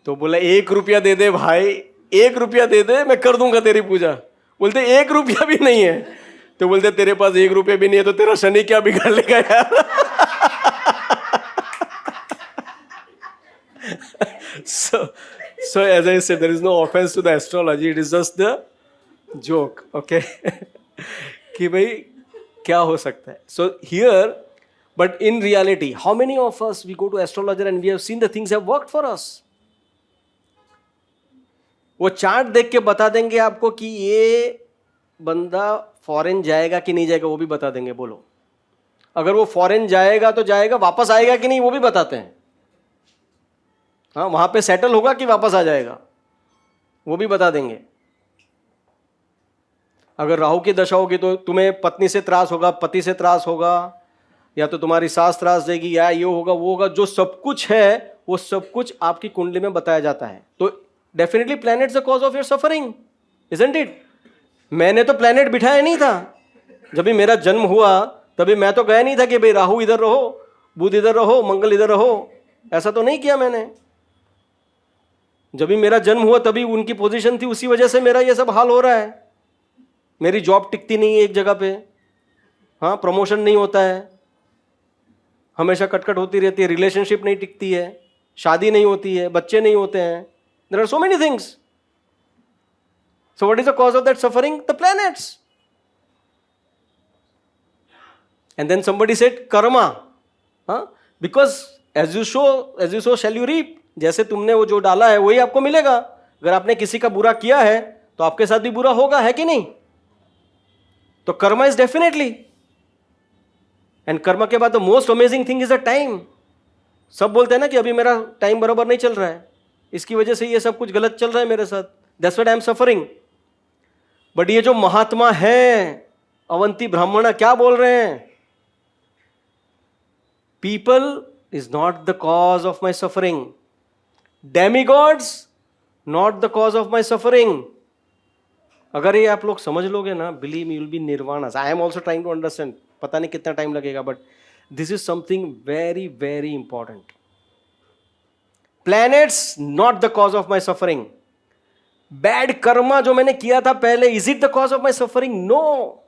तो बोला 1 रुपया दे दे भाई, 1 रुपया दे दे, मैं कर दूंगा तेरी पूजा. बोलते 1 रुपया भी नहीं है. तो बोलते तेरे पास 1 रुपये भी नहीं है तो तेरा शनि क्या बिगाड़ लेगा यार. So as I said, there is no offense to the astrology. It is just the joke. Okay. कि भाई क्या हो सकता है. So here, but in reality, how many of us we go to astrologer and we have seen the things have worked for us? वो chart देख के बता देंगे आपको कि ये बंदा फॉरेन जाएगा कि नहीं जाएगा, वो भी बता देंगे. बोलो, अगर वो फॉरेन जाएगा तो जाएगा, वापस आएगा कि नहीं वो भी बताते हैं. हाँ, वहां पे सेटल होगा कि वापस आ जाएगा वो भी बता देंगे. अगर राहु की दशा होगी तो तुम्हें पत्नी से त्रास होगा, पति से त्रास होगा, या तो तुम्हारी सास त्रास देगी, या ये होगा वो होगा. जो सब कुछ है वो सब कुछ आपकी कुंडली में बताया जाता है. तो definitely planets the cause of your suffering, isn't it? मैंने तो प्लैनेट बिठाया नहीं था. जब भी मेरा जन्म हुआ तभी मैं तो गया नहीं था कि भाई राहु इधर रहो, बुध इधर रहो, मंगल इधर रहो. ऐसा तो नहीं किया मैंने. जब भी मेरा जन्म हुआ तभी उनकी पोजीशन थी, उसी वजह से मेरा ये सब हाल हो रहा है. मेरी जॉब टिकती नहीं है एक जगह पे. हाँ, प्रमोशन नहीं होता है, हमेशा कटकट होती रहती है, रिलेशनशिप नहीं टिकती है, शादी नहीं होती है, बच्चे नहीं होते हैं. There are so many things. So what is the cause of that suffering? The planets. And then somebody said karma. हाँ, because as you sow shall you reap. जैसे तुमने वो जो डाला है वही आपको मिलेगा. अगर आपने किसी का बुरा किया है तो आपके साथ भी बुरा होगा, है कि नहीं? तो Karma is definitely. And Karma के बाद the most amazing thing is the time. सब बोलते हैं ना कि अभी मेरा टाइम बराबर नहीं चल रहा है, इसकी वजह से ये सब कुछ गलत चल रहा है मेरे साथ, that's what I am suffering. But ये जो महात्मा है अवंती ब्राह्मणा क्या बोल रहे हैं? People is not the cause of my suffering. Demigods not the cause of my suffering. अगर ये आप लोग समझ लोगे ना, believe me, you will be nirvana. I am also trying to understand. पता नहीं कितना टाइम लगेगा, but this is something very very important. Planets not the cause of my suffering. Bad karma जो मैंने किया था पहले, is it the cause of my suffering? No.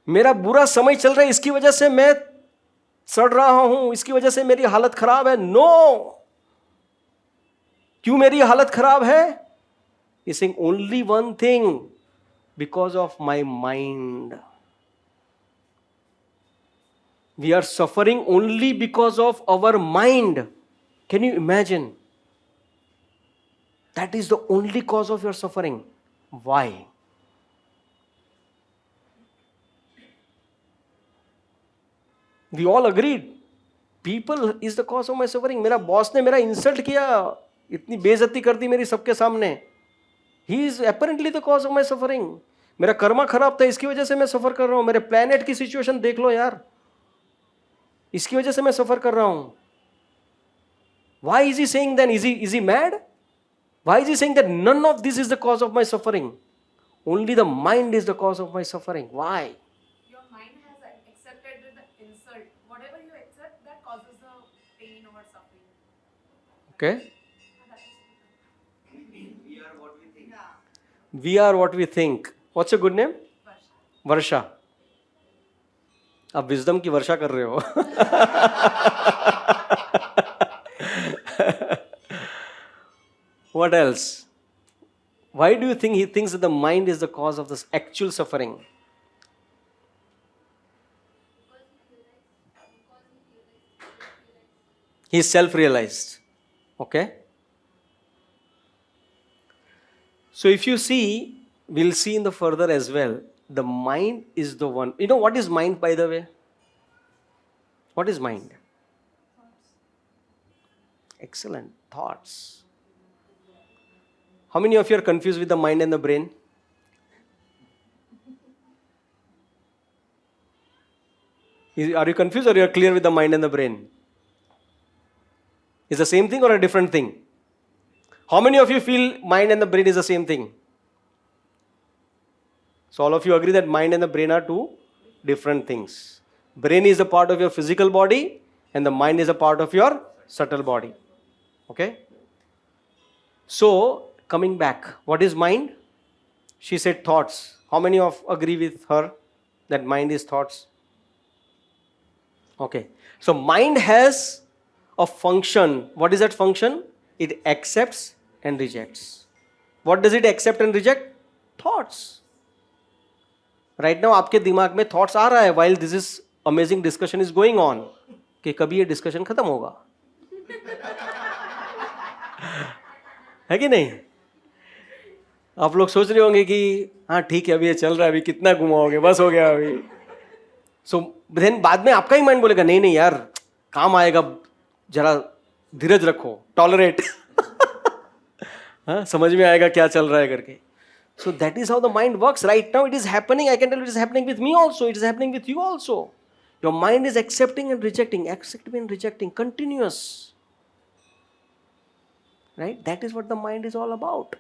मेरा बुरा समय चल रहा है, इसकी वजह से मैं सड़ रहा हूं, इसकी वजह से मेरी हालत खराब है. नो. क्यों मेरी हालत खराब है? He's saying only one thing, because of my mind. We are suffering only because of our mind. Can you imagine? That is the only cause of your suffering. Why? We all agreed. People is the cause of my suffering. मेरा boss ने मेरा insult किया, इतनी बेइज्जती कर दी मेरी सबके सामने. He is apparently the cause of my suffering. मेरा कर्मा खराब था, इसकी वजह से मैं सफर कर रहा हूं. मेरे प्लैनेट की सिचुएशन देख लो यार, इसकी वजह से मैं सफर कर रहा हूं. Why is he saying then? Is he mad? Why is he saying that none of this is the cause of my suffering? Only the mind is the cause of my suffering. Why? Your mind has accepted the insult. Whatever you accept, that causes the pain or suffering. Okay? We are what we think. Yeah. We are what we think. What's your good name? वर्षा. आप wisdom की वर्षा कर रहे हो. What else? Why do you think he thinks that the mind is the cause of this actual suffering? He is self-realized. Okay? So if you see, we'll see in the further as well, the mind is the one. You know what is mind, by the way? What is mind? Excellent. Thoughts. How many of you are confused with the mind and the brain? Are you confused or you are clear with the mind and the brain? Is the same thing or a different thing? How many of you feel mind and the brain is the same thing? So all of you agree that mind and the brain are two different things. Brain is a part of your physical body and the mind is a part of your subtle body. Okay? So, coming back, what is mind? She said thoughts. How many of agree with her that mind is thoughts? Okay. So mind has a function. What is that function? It accepts and rejects. What does it accept and reject? Thoughts. Right now आपके दिमाग में thoughts आ रहा है while this is amazing discussion is going on कि कभी ये discussion खत्म होगा है कि नहीं? आप लोग सोच रहे होंगे कि हाँ ठीक है अभी ये चल रहा है अभी कितना घुमाओगे बस हो गया अभी. सो देन बाद में आपका ही माइंड बोलेगा नहीं नहीं यार काम आएगा जरा धीरज रखो टॉलरेट हाँ समझ में आएगा क्या चल रहा है करके. So that is how the mind works. Right now it is happening. I can tell you it is happening with me also. It is happening with you also. Your mind is accepting and rejecting, accepting and rejecting, continuous. Right? That is what the mind is all about.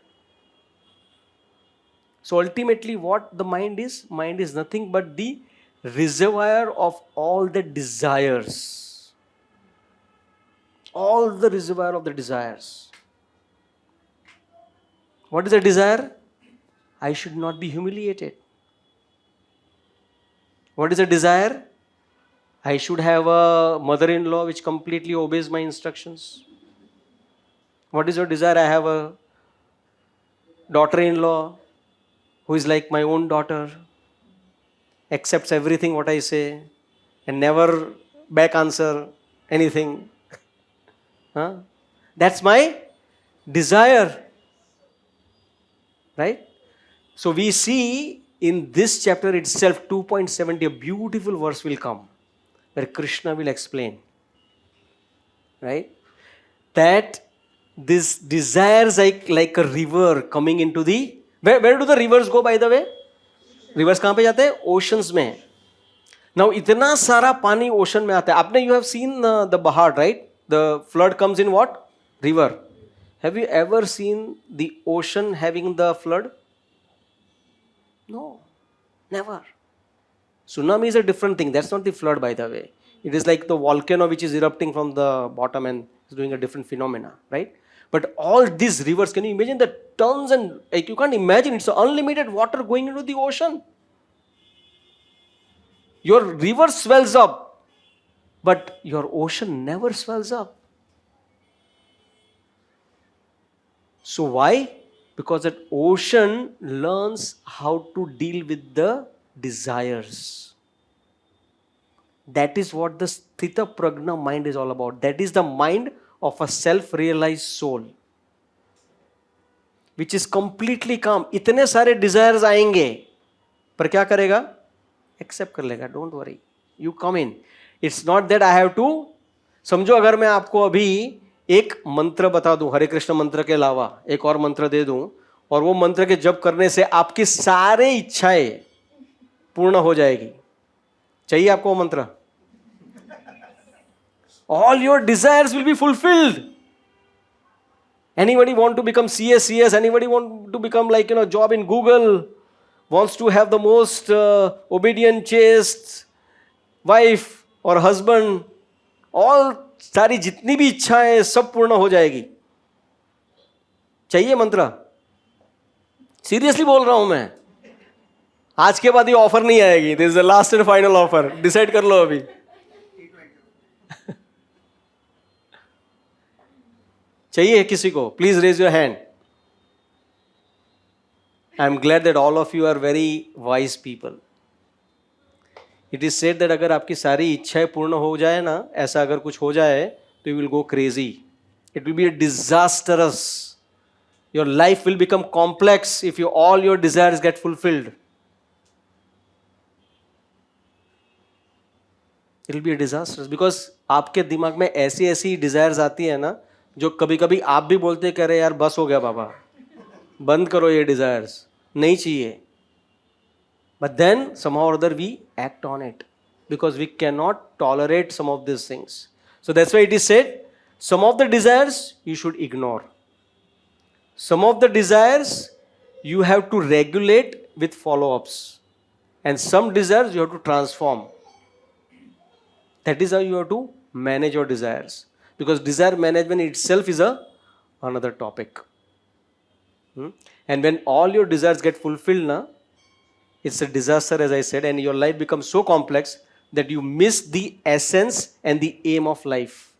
So ultimately what the mind is nothing but the reservoir of all the desires. All the reservoir of the desires. What is a desire? I should not be humiliated. What is a desire? I should have a mother-in-law which completely obeys my instructions. What is your desire? I have a daughter-in-law who is like my own daughter, accepts everything what I say and never back answer anything. Huh? That's my desire. Right? So we see in this chapter itself 2.70 a beautiful verse will come where Krishna will explain, right, that this desires like a river coming into the where do the rivers go by the way? Rivers कहाँ पे जाते हैं? Oceans में. Now इतना सारा पानी ocean में आता है. आपने you have seen the Bahar, right? The flood comes in what? River. Have you ever seen the ocean having the flood? No, never. Tsunami is a different thing. That's not the flood, by the way. It is like the volcano which is erupting from the bottom and is doing a different phenomena, right? But all these rivers, can you imagine the tons and like you can't imagine it's unlimited water going into the ocean. Your river swells up, but your ocean never swells up. So why? Because that ocean learns how to deal with the desires. That is what the Sthita Prajna mind is all about. That is the mind of a self-realized soul, which is completely calm. इतने सारे desires आएंगे, पर क्या करेगा? Accept कर लेगा. Don't worry. You come in. It's not that I have to. समझो अगर मैं आपको अभी एक मंत्र बता दूं, हरे कृष्ण मंत्र के अलावा एक और मंत्र दे दूं और वो मंत्र के जप करने से आपकी सारे इच्छाएं पूर्ण हो जाएगी. चाहिए आपको वो मंत्र? All your desires will be fulfilled. Anybody want to become CS? Anybody want to become like job in Google? Wants to have the most obedient, chaste wife or husband? All सारी जितनी भी इच्छाएं सब पूर्ण हो जाएगी. चाहिए मंत्र? सीरियसली बोल रहा हूं मैं. आज के बाद ये ऑफर नहीं आएगी. This is the last and final offer. Decide कर लो अभी. चाहिए किसी को? Please raise your hand. I am glad that all of you are very wise people. It is said that अगर आपकी सारी इच्छाएं पूर्ण हो जाए ना, ऐसा अगर कुछ हो जाए तो you will go crazy. It will be a disastrous. Your life will become complex if you all your desires gate fulfilled. It will be a disastrous because आपके दिमाग में ऐसी ऐसी डिजायर्स आती है ना जो कभी कभी आप भी बोलते कह रहे यार बस हो गया बाबा, बंद करो ये डिजायर्स, नहीं चाहिए. But then somehow or other we act on it because we cannot tolerate some of these things. So that's why it is said some of the desires you should ignore. Some of the desires you have to regulate with follow-ups. And some desires you have to transform. That is how you have to manage your desires. Because desire management itself is another topic. And when all your desires get fulfilled, It's a disaster, as I said, and your life becomes so complex that you miss the essence and the aim of life.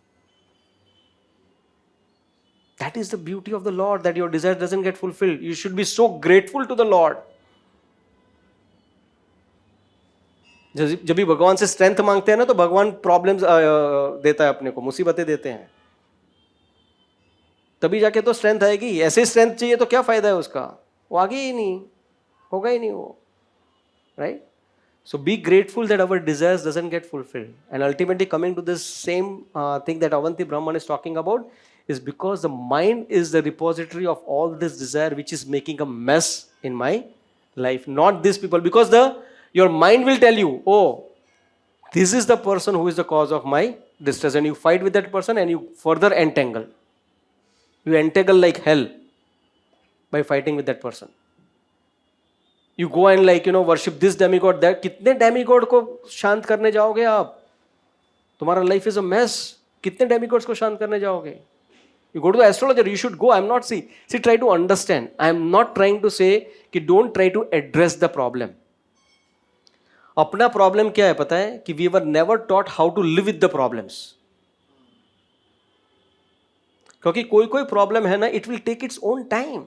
That is the beauty of the Lord, that your desire doesn't get fulfilled. You should be so grateful to the Lord. जब भी भगवान से strength मांगते हैं ना, तो भगवान problems देता है अपने को, मुसीबतें देते हैं, तभी जाके तो स्ट्रेंथ आएगी. ऐसे स्ट्रेंथ चाहिए तो क्या फायदा है उसका, वो आगे ही नहीं होगा ही नहीं वो, right? So be grateful that our desires doesn't get fulfilled. And ultimately coming to this same thing that Avanti Brahman is talking about, is because the mind is the repository of all this desire which is making a mess in my life. Not these people, because your mind will tell you, oh, this is the person who is the cause of my distress, and you fight with that person and you further entangle. You entangle like hell by fighting with that person. You go and worship this demigod, that. कितने demigod को शांत करने जाओगे आप? तुम्हारा life is a mess. कितने demigods को शांत करने जाओगे? You go to the astrologer, you should go. I'm not see, try to understand. I'm not trying to say कि don't try to address the problem. अपना problem क्या है पता है? कि we were never taught how to live with the problems. क्योंकि कोई problem है ना, it will take its own time.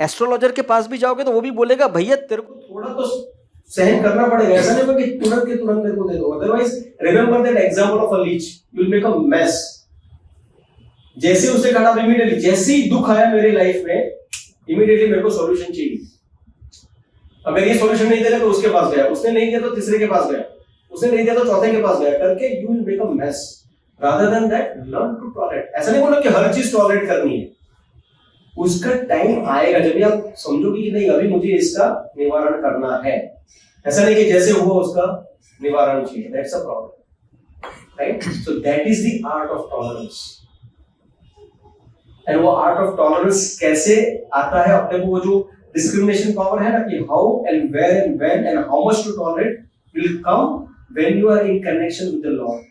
Astrologer के पास भी जाओगे तो वो भी बोलेगा भैया तेरे को थोड़ा तो सहन करना पड़ेगा, ऐसा नहीं कि तुरंत के तुरंत मेरे को दे दो. Otherwise remember that example of a leech, you will make a mess. जैसे उसे कहा इमीडिएटली, जैसे ही दुख आया मेरे लाइफ में, इमीडिएटली मेरे को सॉल्यूशन चाहिए. अगर ये सॉल्यूशन नहीं देगा तो उसके पास गया, उसने नहीं दिया तो तीसरे के पास गया, उसने नहीं दिया तो चौथे के पास गया, करके you will make a mess. Rather than that, learn to tolerate. ऐसा नहीं बोला कि हर चीज टॉलरेट करनी है. उसका टाइम आएगा जब आप समझोगे कि नहीं अभी मुझे इसका निवारण करना है. ऐसा नहीं कि जैसे हुआ उसका निवारण चाहिए. That's a problem, right? So that is the art of tolerance. And वो art of tolerance कैसे आता है अपने को, वो जो discrimination power है ना, कि how and where and when and how much to tolerate will come when you are in connection with the Lord.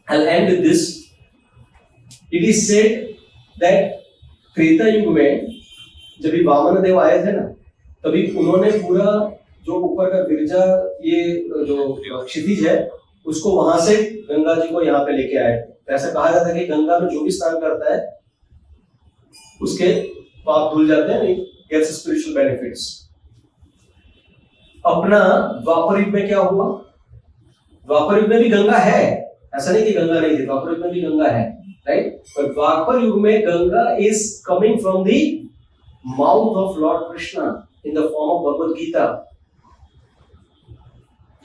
I'll end with this. It is said that Treta युग में जब भी वामन देव आए थे ना, तभी उन्होंने पूरा जो ऊपर का गिरजा, ये जो क्षितिज है, उसको वहां से गंगा जी को यहाँ पे लेके आए. ऐसा कहा जाता है कि गंगा में जो भी स्नान करता है उसके पाप धुल जाते हैं, गेट्स स्पिरिचुअल बेनिफिट्स. अपना द्वापर युग में क्या हुआ? द्वापर युग में भी गंगा है, ऐसा नहीं कि गंगा नहीं थी, द्वापर युग में भी गंगा है, राइट? पर द्वापर युग में Ganga is coming from the mouth of Lord Krishna in the form of Bhagavad Gita.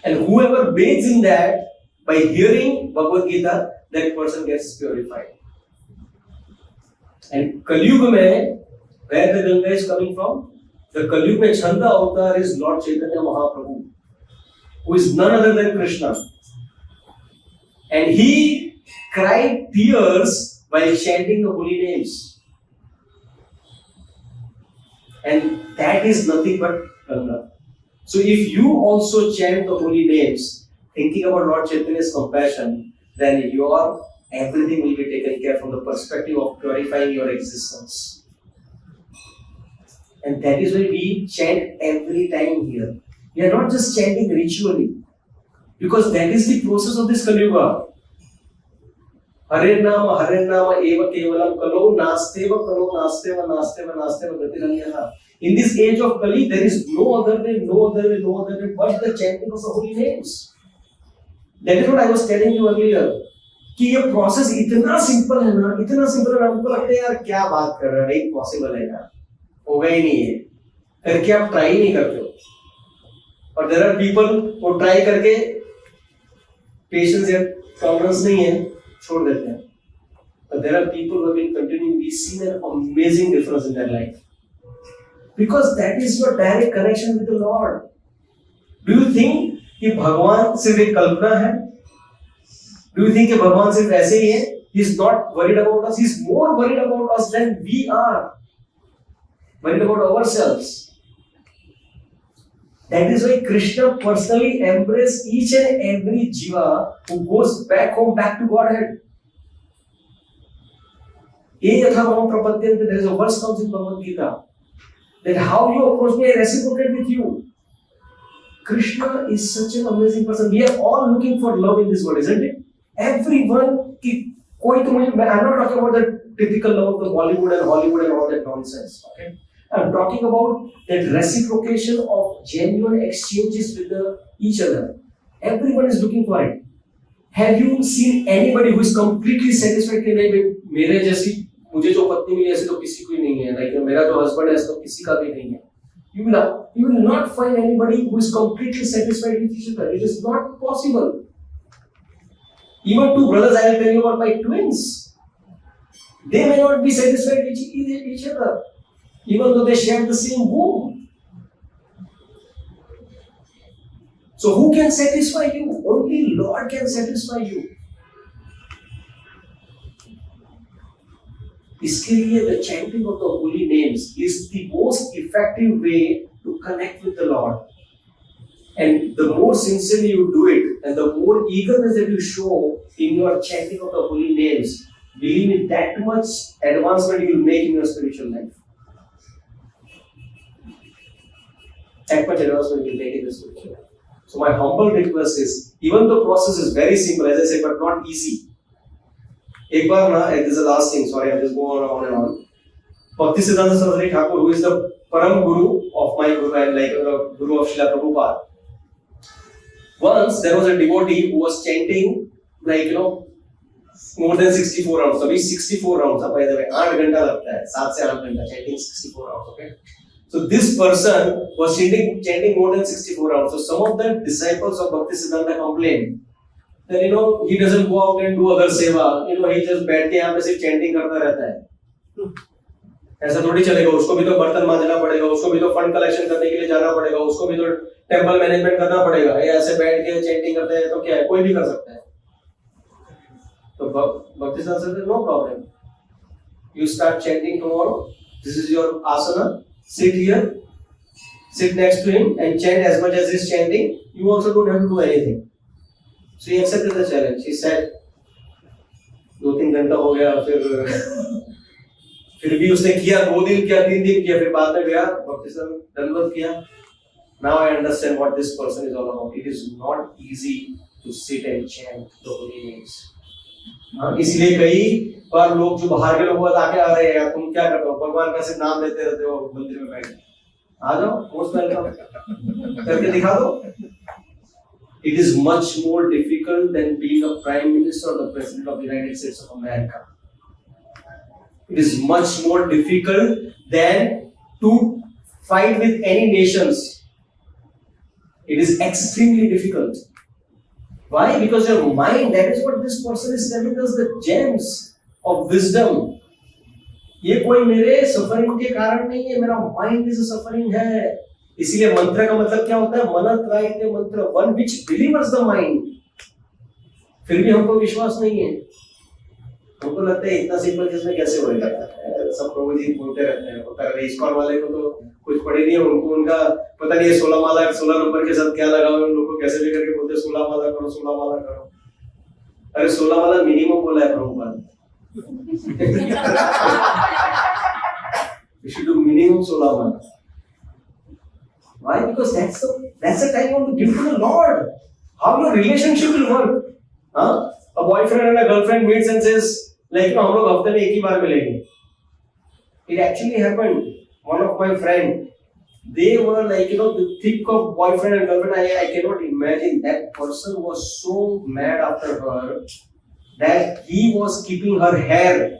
And whoever bathes in that by hearing Bhagavad Gita, that person gets purified. And Kaliyuga में where the Ganga is coming from? The Kaliyuga में Chanda avatar is Lord Chaitanya Mahaprabhu, who is none other than Krishna. And he cried tears while chanting the holy names. And that is nothing but Ganga. So if you also chant the holy names, thinking about Lord Chaitanya's compassion, then your everything will be taken care from the perspective of purifying your existence. And that is why we chant every time here. We are not just chanting ritually, because that is the process of this Kali Yuga. Hare Nama eva kevalam kalo nasteva gatiranyana. In this age of Kali, there is no other way but the chanting of the holy names. That is what I was telling you earlier. कि ये process इतना simple है ना, हमको लगता है यार क्या बात कर रहे हैं, नहीं पॉसिबल है यार, होगा ही नहीं है, करके आप ट्राई नहीं करते हो. और देयर आर पीपल वो ट्राई करके पेशेंस या टॉलरेंस नहीं है, छोड़ देते हैं. But there are people who have been continuing, we see an amazing difference in their life. Because that is your direct connection with the Lord. Do you think कि भगवान सिर्फ एक कल्पना है? Do you think कि भगवान सिर्फ ऐसे ही है? He is not worried about us. He is more worried about us than we are. Worried about ourselves. That is why Krishna personally embraced each and every jiva who goes back home, back to Godhead. Ye yatha mama prapadyante, there is a verse comes in Bhagavad Gita. that how you approach me, I reciprocate with you. Krishna is such an amazing person. We are all looking for love in this world, isn't it? Everyone, I'm not talking about the typical love of the Bollywood and Hollywood and all that nonsense. Okay, I'm talking about that reciprocation of genuine exchanges with each other. Everyone is looking for it. Have you seen anybody who is completely satisfied कि नहीं भाई मेरे जैसी मुझे जो पत्नी मिली ऐसी तो किसी को ही नहीं है, like मेरा जो husband है ऐसा तो किसी का भी नहीं है. You will not find anybody who is completely satisfied with each other. It is not possible. Even two brothers, I will tell you about my twins. They may not be satisfied with each other, even though they share the same womb. So who can satisfy you? Only Lord can satisfy you. इसके लिए the chanting of the holy names is the most effective way to connect with the Lord. And the more sincerely you do it, and the more eagerness that you show in your chanting of the holy names, believe me, that much advancement you will make in your spiritual life. That much advancement you will make in the spiritual life. So my humble request is, even the process is very simple, as I said, but not easy. एक बार ना, this is the last thing, sorry, I'll just go on and on. Bhaktisiddhanta Saraswati Thakur, who is the Param Guru of my Guru and like the Guru of Srila Prabhupada. Once there was a devotee who was chanting like more than 64 rounds. Abhi 64 rounds, by the way, 8 घंटा लगता है, 7 से 8 घंटा chanting 64 rounds, okay? So this person was chanting more than 64 rounds. So some of the disciples of Bhaktisiddhanta complained that he doesn't go out and do other seva. He just बैठ के यहाँ पे सिर्फ chanting करता रहता है. ऐसा थोड़ी चलेगा. उसको भी तो बर्तन मांजना पड़ेगा, उसको भी तो फंड कलेक्शन करने के लिए जाना पड़ेगा, उसको भी तो टेम्पल मैनेजमेंट करना पड़ेगा. ये ऐसे बैठ के चैंटिंग करते हैं तो क्या है, कोई भी कर सकता है. तो भक्ति साहब, no problem. You start chanting tomorrow. This is your asana. Sit here, sit next to him and chant as much as he's chanting. You also don't have to do anything. So he accepted the challenge. He said, 2-3 घंटा हो गया, फिर भी उसने किया, 2 दिन किया, 3 दिन किया, फिर बाद में गया, भक्ति साहब दंडवत किया. Now I understand what this person is all about. It is not easy to sit and chant the holy names. इसलिए कई बार लोग जो बाहर के लोग आके आ रहे हैं, यार तुम क्या करते हो, भगवान का सिर्फ नाम लेते रहते हो मंदिर में बैठ के, आ जाओ मोस्ट वेलकम करके दिखा दो. It is much more difficult than being a prime minister or the president of the United States of America. It is much more difficult than to fight with any nations. It is extremely difficult. Why? Because your mind, that is what this person is telling us, the gems of wisdom. ये कोई मेरे suffering के कारण नहीं है, मेरा mind is suffering है. इसीलिए मंत्र का मतलब क्या होता है, मनत्रायते मंत्र, one which delivers the mind. फिर भी हमको विश्वास नहीं है. हमको लगता है इतना सिंपल जिसमें कैसे होएगा. सब प्रभु जी बोलते रहते हैं, होता है. इस्कॉन वाले को तो कुछ पढ़े नहीं है, उनको उनका पता नहीं है 16 माला 16 नंबर के साथ क्या लगा हुआ है. उन लोगों को कैसे भी करके बोलते 16 माला करो, 16 माला करो. अरे 16 माला मिनिमम बोला है Prabhupada. You should do minimum 16 Mala. Why? Because that's the time you want to give to the Lord. How your relationship will work. A boyfriend and a girlfriend meets and says, like, हम लोग हफ्ते में एक ही बार मिलेंगे. It actually happened. One of my friend, they were like, the thick of boyfriend and girlfriend. I cannot imagine. That person was so mad after her that he was keeping her hair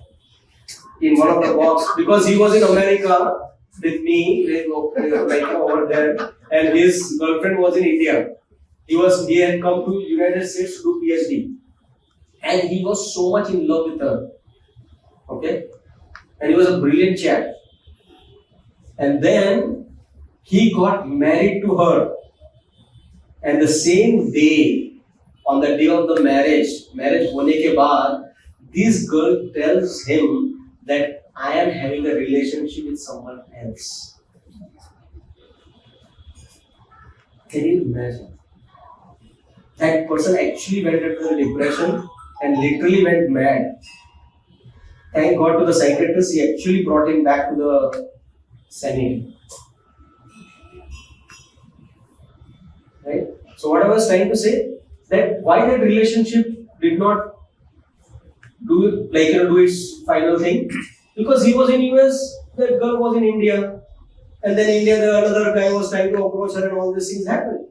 in one of the box because he was in America with me, like over there, and his girlfriend was in India. He had come to United States to do PhD, and he was so much in love with her. Okay, and he was a brilliant chap. And then he got married to her, and the same day, on the day of the marriage होने के बाद, this girl tells him that I am having a relationship with someone else. Can you imagine? That person actually went into a depression and literally went mad. Thank God to the psychiatrist, he actually brought him back to the sanity. Right? So what I was trying to say, that why that relationship did not do its final thing, because he was in US, that girl was in India, and then India the another guy was trying to approach her and all these things happened.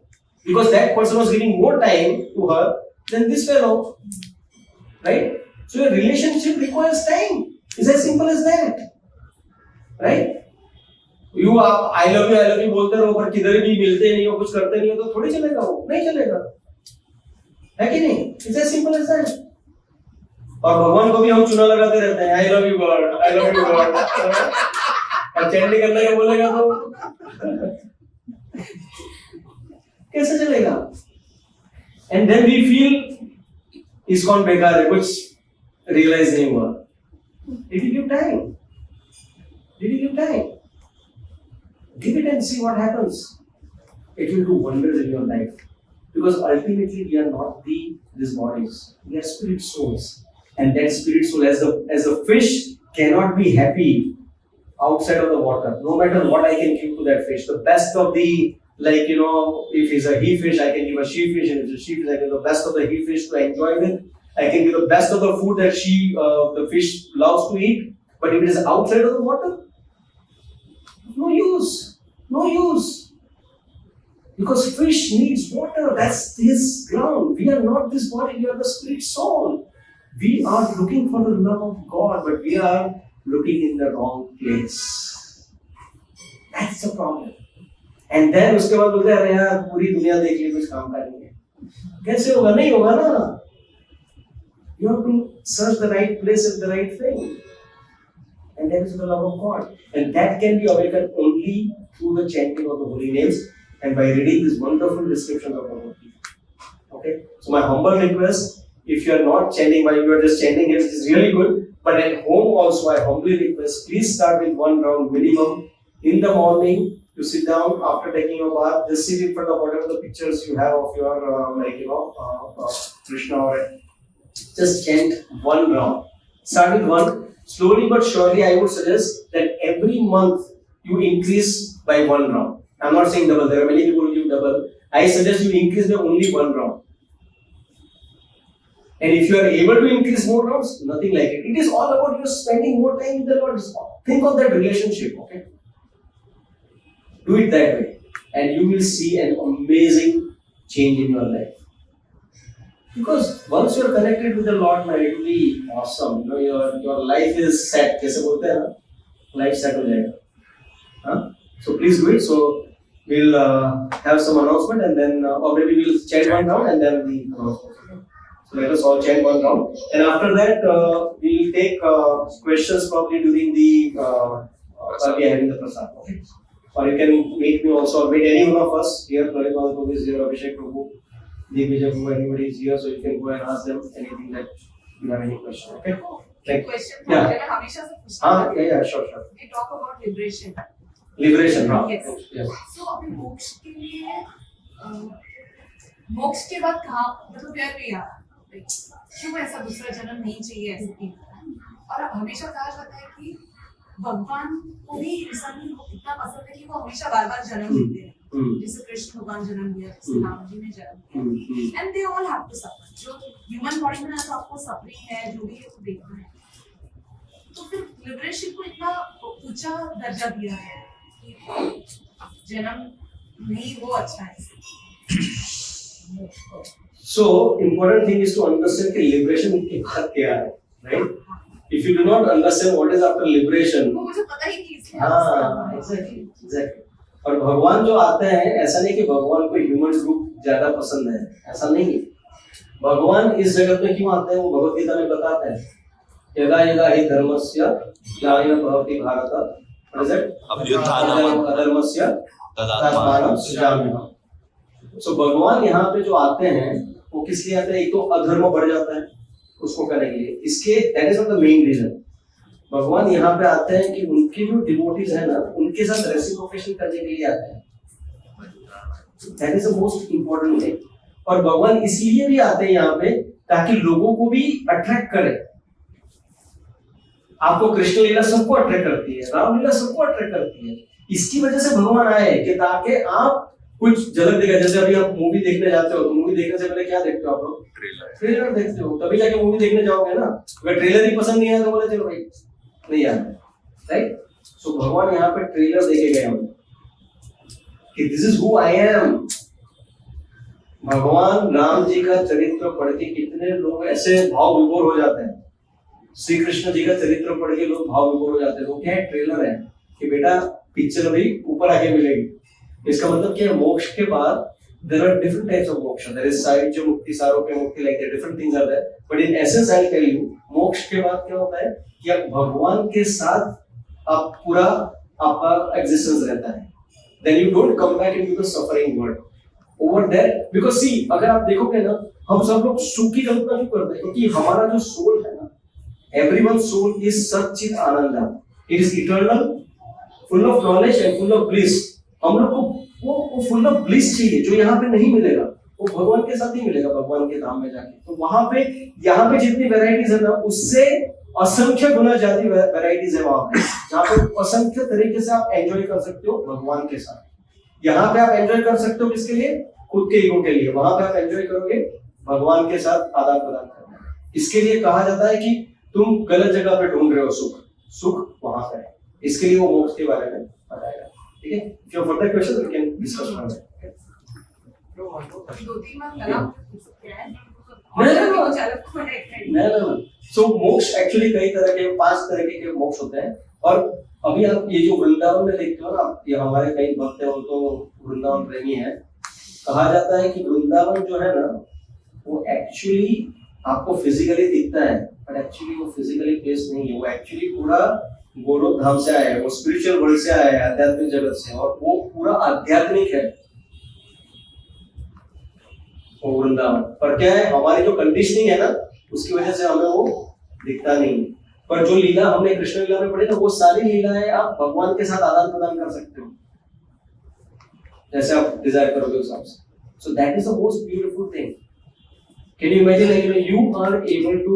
Because that person was giving more time to her than this fellow. Right? So a relationship requires time. It's as simple as that. Right? You आप I love you बोलते रहो पर किधर भी मिलते नहीं हो कुछ करते नहीं हो तो थोड़ी चलेगा वो नहीं चलेगा है कि नहीं It's as simple as that. और भगवान को भी हम चुना लगाते रहते हैं I love you God और चैंटिंग करने का बोलेगा तो कैसे चलेगा And then we feel ISKCON बेकार है कुछ realize नहीं हुआ Did you give time? Did you give time? Give it and see what happens. It will do wonders in your life. Because ultimately we are not these bodies. We are spirit souls. And that spirit soul as a fish cannot be happy outside of the water. No matter what I can give to that fish. The best of the, if he's a he fish, I can give a she fish. And if it's a she fish, I can give the best of the he fish to enjoy with. I can give the best of the food that the fish loves to eat. But if it is outside of the water, no use. No use. Because fish needs water. That's his ground. We are not this body. We are the spirit soul. We are looking for the love of God, but we are looking in the wrong place. That's the problem. And then उसके बाद बोलते हैं अरे यार पूरी दुनिया देख ली कुछ काम का नहीं है. कैसे होगा? नहीं होगा ना. You have to search the right place and the right thing. And that is the love of God. And that can be awakened only through the chanting of the holy names and by reading these wonderful descriptions of the Lord. Okay? So my humble request, if you are not chanting while you are just chanting, it is really good. But at home also I humbly request, please start with one round minimum. In the morning, you sit down after taking your bath, just sit in front of whatever the pictures you have of your, Krishna or just chant one round. Start with one. Slowly but surely, I would suggest that every month you increase by one round. I'm not saying double. There are many people who give double. I suggest you increase by only one round. And if you are able to increase more rounds, nothing like it. It is all about you spending more time with the Lord. Think of that relationship, okay? Do it that way. And you will see an amazing change in your life. Because once you are connected with the Lord, man, it will be awesome. Your life is set. कैसे बोलते हैं ना? Life set हो जाएगा. Huh? So please do it. So we'll have some announcement and then, or maybe we'll chant one round and then the announcement. So let us all chant one round. And after that, we'll take questions probably during the while we are having the prasad. Okay. Or you can meet me also, or meet any one of us here. Parimal Prabhu is here, Abhishek Prabhu. Digvijay Prabhu, anybody is here, so you can go and ask them anything that you have any question. Okay? Thank you. Question Yeah. Hamisha se पूछना है. Yeah, sure. We talk about liberation. Liberation, हाँ. Yes. Yes. So अभी मोक्ष के लिए मोक्ष के बाद कहाँ मतलब where we are? Like, क्यों ऐसा दूसरा जन्म नहीं चाहिए ऐसे फील और हमेशा कहा जाता है कि भगवान को भी इंसान को इतना पसंद है कि वो हमेशा बार-बार जन्म लेते हैं. जैसे कृष्ण भगवान जन्म लिया, जैसे राम जी ने जन्म लिया. And they all have to suffer. जो ह्यूमन बॉडी में तो आपको सफरिंग है, जो भी है वो देखना है. तो फिर लिबरेशन को इतना ऊंचा दर्जा दिया है कि जन्म नहीं वो अच्छा है. So important thing is to understand कि liberation के बाद क्या है, right? If you do not understand what is after liberation, वो मुझे पता ही नहीं इसलिए. हाँ, exactly. और भगवान जो आते हैं, ऐसा नहीं कि भगवान को ह्यूमन रूप ज्यादा पसंद है, ऐसा नहीं है. भगवान इस जगत में क्यों आते हैं, वो भगवद गीता में बताते हैं. यदा यदा हि धर्मस्य ग्लानिर् भवति भारत, अधर्मस्य तदात्मानं सृजाम्यहम्. सो भगवान यहाँ पे जो आते हैं, वो किस लिए आते हैं? एक तो अधर्म बढ़ जाता है, उसको करने के लिए. इसके that is not the main reason. भगवान यहाँ पे आते हैं कि उनके जो डिवोटीज है ना, उनके साथ रेसिप्रोकेशन करने के लिए आते हैं. That is the most important thing. और भगवान इसलिए भी आते हैं यहाँ पे ताकि लोगों को भी अट्रैक्ट करे. आपको कृष्ण लीला सबको अट्रैक्ट करती है, राम लीला सबको अट्रैक्ट करती है। इसकी वजह से भगवान आए कि ताकि आप कुछ झलक दिखाए। जैसे अभी आप मूवी देखने जाते हो तो मूवी देखने से पहले क्या देखते हो आप लोग? ट्रेलर देखते हो, तभी जाके मूवी देखने जाओगे ना। अगर ट्रेलर ही पसंद नहीं आया तो बोले चलो भाई नहीं यार, राइट? सो भगवान यहाँ पे ट्रेलर देके गए हमें कि this is who I am. भगवान राम जी का चरित्र पढ़ के कितने लोग ऐसे भाव विभोर हो जाते हैं, श्री कृष्ण जी का चरित्र पढ़ के लोग भाव विभोर हो जाते हैं। तो क्या है, ट्रेलर है कि बेटा पिक्चर अभी ऊपर आके मिलेगी। इसका मतलब क्या है, मोक्ष के बाद there are different types of moksha. There is सायुज्य मुक्ति, सारोग्य मुक्ति, like that different things are there. But in essence I'll tell you, मोक्ष के बाद क्या होता है कि आप भगवान के साथ आप पूरा आपका एग्जिस्टेंस रहता है। Then you don't come back into the suffering world. Over there, because see, अगर आप देखोगे ना, हम सब लोग सुख की कल्पना क्यों करते हैं? क्योंकि हमारा जो सोल है ना, everyone's soul is Sachchit Anand. It is eternal, full of knowledge and full of bliss. हम लोग को वो फुल ऑफ ब्लिस चाहिए जो यहाँ पे नहीं मिलेगा, वो भगवान के साथ ही मिलेगा, भगवान के धाम में जाके। तो वहां पे यहाँ पे जितनी वैरायटीज है ना, उससे असंख्य गुना ज्यादा वैरायटीज है वहां पे, जहाँ पे असंख्य तरीके से आप एंजॉय कर सकते हो भगवान के साथ। यहाँ पे आप एंजॉय कर सकते हो किसके लिए? खुद के ईगो के लिए। वहां पे आप एंजॉय करोगे भगवान के साथ आदान प्रदान करना। इसके लिए कहा जाता है कि तुम गलत जगह पे ढूंढ रहे हो सुख, सुख वहां पे है। इसके लिए वो मोक्ष के बारे में बताएगा। ठीक है, if you have further questions we can discuss further. So मोक्ष एक्चुअली कई तरह के, 5 तरह के मोक्ष होते हैं। और अभी आप ये जो वृंदावन में देखते हो ना, ये हमारे कई भक्त हैं, वो तो वृंदावन प्रेमी है। कहा जाता है कि वृंदावन जो है ना, वो एक्चुअली आपको फिजिकली दिखता है, बट एक्चुअली वो फिजिकली प्लेस नहीं है। वो एक्चुअली पूरा गोलोक धाम से आया है, वो स्पिरिचुअल वर्ल्ड से आया है, आध्यात्मिक जगत से, और वो पूरा आध्यात्मिक है वो वृंदावन। पर क्या है, हमारी जो कंडीशनिंग है ना, उसकी वजह से हमें वो दिखता नहीं। पर जो लीला हमने कृष्ण लीला में पढ़ी ना, वो सारी लीलाएं आप भगवान के साथ आदान प्रदान कर सकते हो, जैसे आप डिजायर करोगे उस हिसाब से। So that is the most beautiful thing. Can you imagine, like you are able to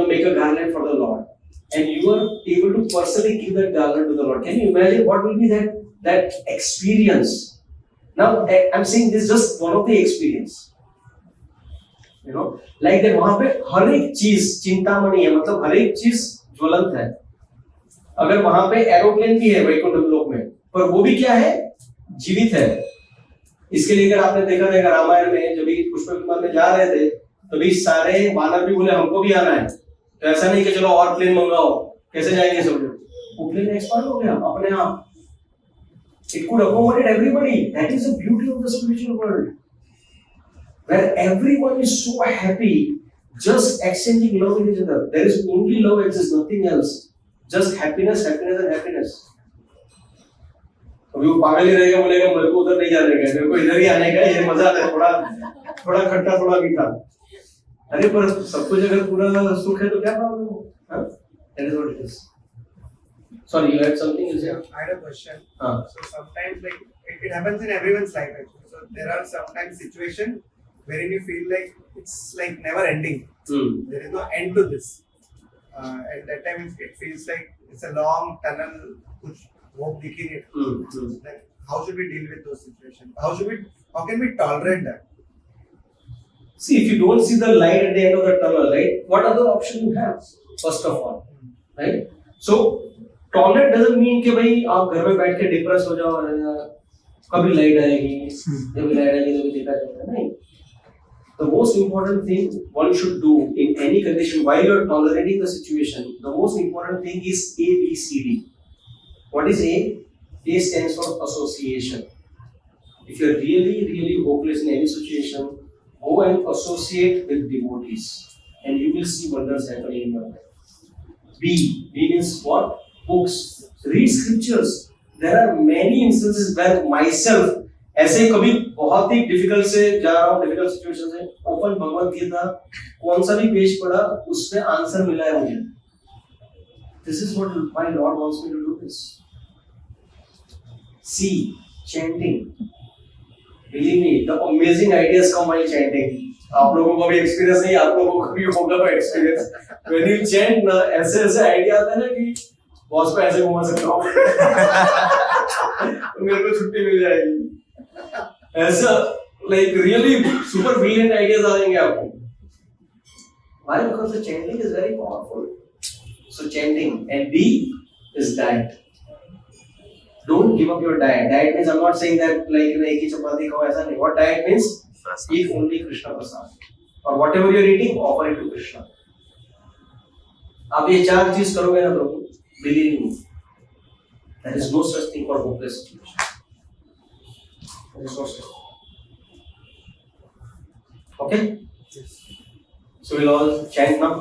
make a garland for the lord, and you are able to personally give that garland to the Lord. Can you imagine what will be that experience? Now I'm saying this is just one of the experience, like that वहां पे हर एक चीज चिंतामणि है, मतलब हर एक चीज ज्वलंत है। अगर वहां पे एरोप्लेन भी है वैकुंठ लोक में, पर वो भी क्या है, जीवित है। इसके लिए अगर आपने देखा रहेगा रामायण में, जब भी पुष्प विमान में जा रहे थे तभी सारे वानर भी बोले हमको भी आना है। तो ऐसा नहीं कि चलो और प्लेन मंगाओ, कैसे जाएंगे सब लोग? वो प्लेन एक्सपांड हो गया अपने आप। It could accommodate everybody. That is the beauty of the spiritual world, where everyone is so happy, just exchanging love with each other. There is only love exists, nothing else. Just happiness, happiness and happiness. अभी वो पागल ही रहेगा, बोलेगा मेरे को उधर नहीं जाने का, मेरे को इधर ही आने का, ये मजा है, थोड़ा खट्टा थोड़ा मीठा। अरे पर सब कुछ अगर पूरा सुख है तो क्या प्रॉब्लम है? That is what it is. Sorry, you had something to say? I had a question. So sometimes it happens in everyone's life actually. So there are sometimes situations wherein you feel like it's like never ending. There is no end to this. At that time it feels like it's a long tunnel which won't begin it. Like, how should we deal with those situations? How can we tolerate that? See, if you don't see the light at the end of the tunnel, right? What other option you have? First of all, right? So tolerate doesn't mean कि भाई आप घर में बैठ के depress हो जाओ, कभी लाइट आएगी, जब लाइट आएगी तो देखा जाएगा, नहीं। The most important thing one should do in any condition while you are tolerating the situation, the most important thing is A, B, C, D. What is A? A stands for association. If you are really, really hopeless in any situation, go and associate with devotees, and you will see wonders happening in your life. B means what? Books. Read scriptures. There are many instances where myself ऐसे कभी बहुत ही difficult से जा रहा हूँ, difficult situation से, open Bhagavad Gita, कौन सा भी पेज पढ़ा, उसमें आंसर मिला है मुझे। This is what my Lord wants me to do this. C, chanting. Believe me, the amazing ideas come while chanting. आप लोगों को भी एक्सपीरियंस नहीं, आप लोगों को भी होगा वो एक्सपीरियंस। व्हेन यू चैंट ना, ऐसे ऐसे आइडिया आता है ना कि बॉस को ऐसे घुमा सकता हूँ तो मेरे को छुट्टी मिल जाएगी। ऐसा like really super brilliant ideas आ जाएंगे आपको। Why? Because the chanting is very powerful. So chanting and B is diet. Don't give up your diet. Diet means I'm not saying that like एक ही चपाती खाओ ऐसा नहीं. What diet means? Eat only Krishna prasad. Or whatever you're eating, offer it to Krishna. आप ये चार चीज करोगे ना प्रभु, believe me, there is no such thing for hopeless situation. There is no such thing. Okay? So we'll all chant now.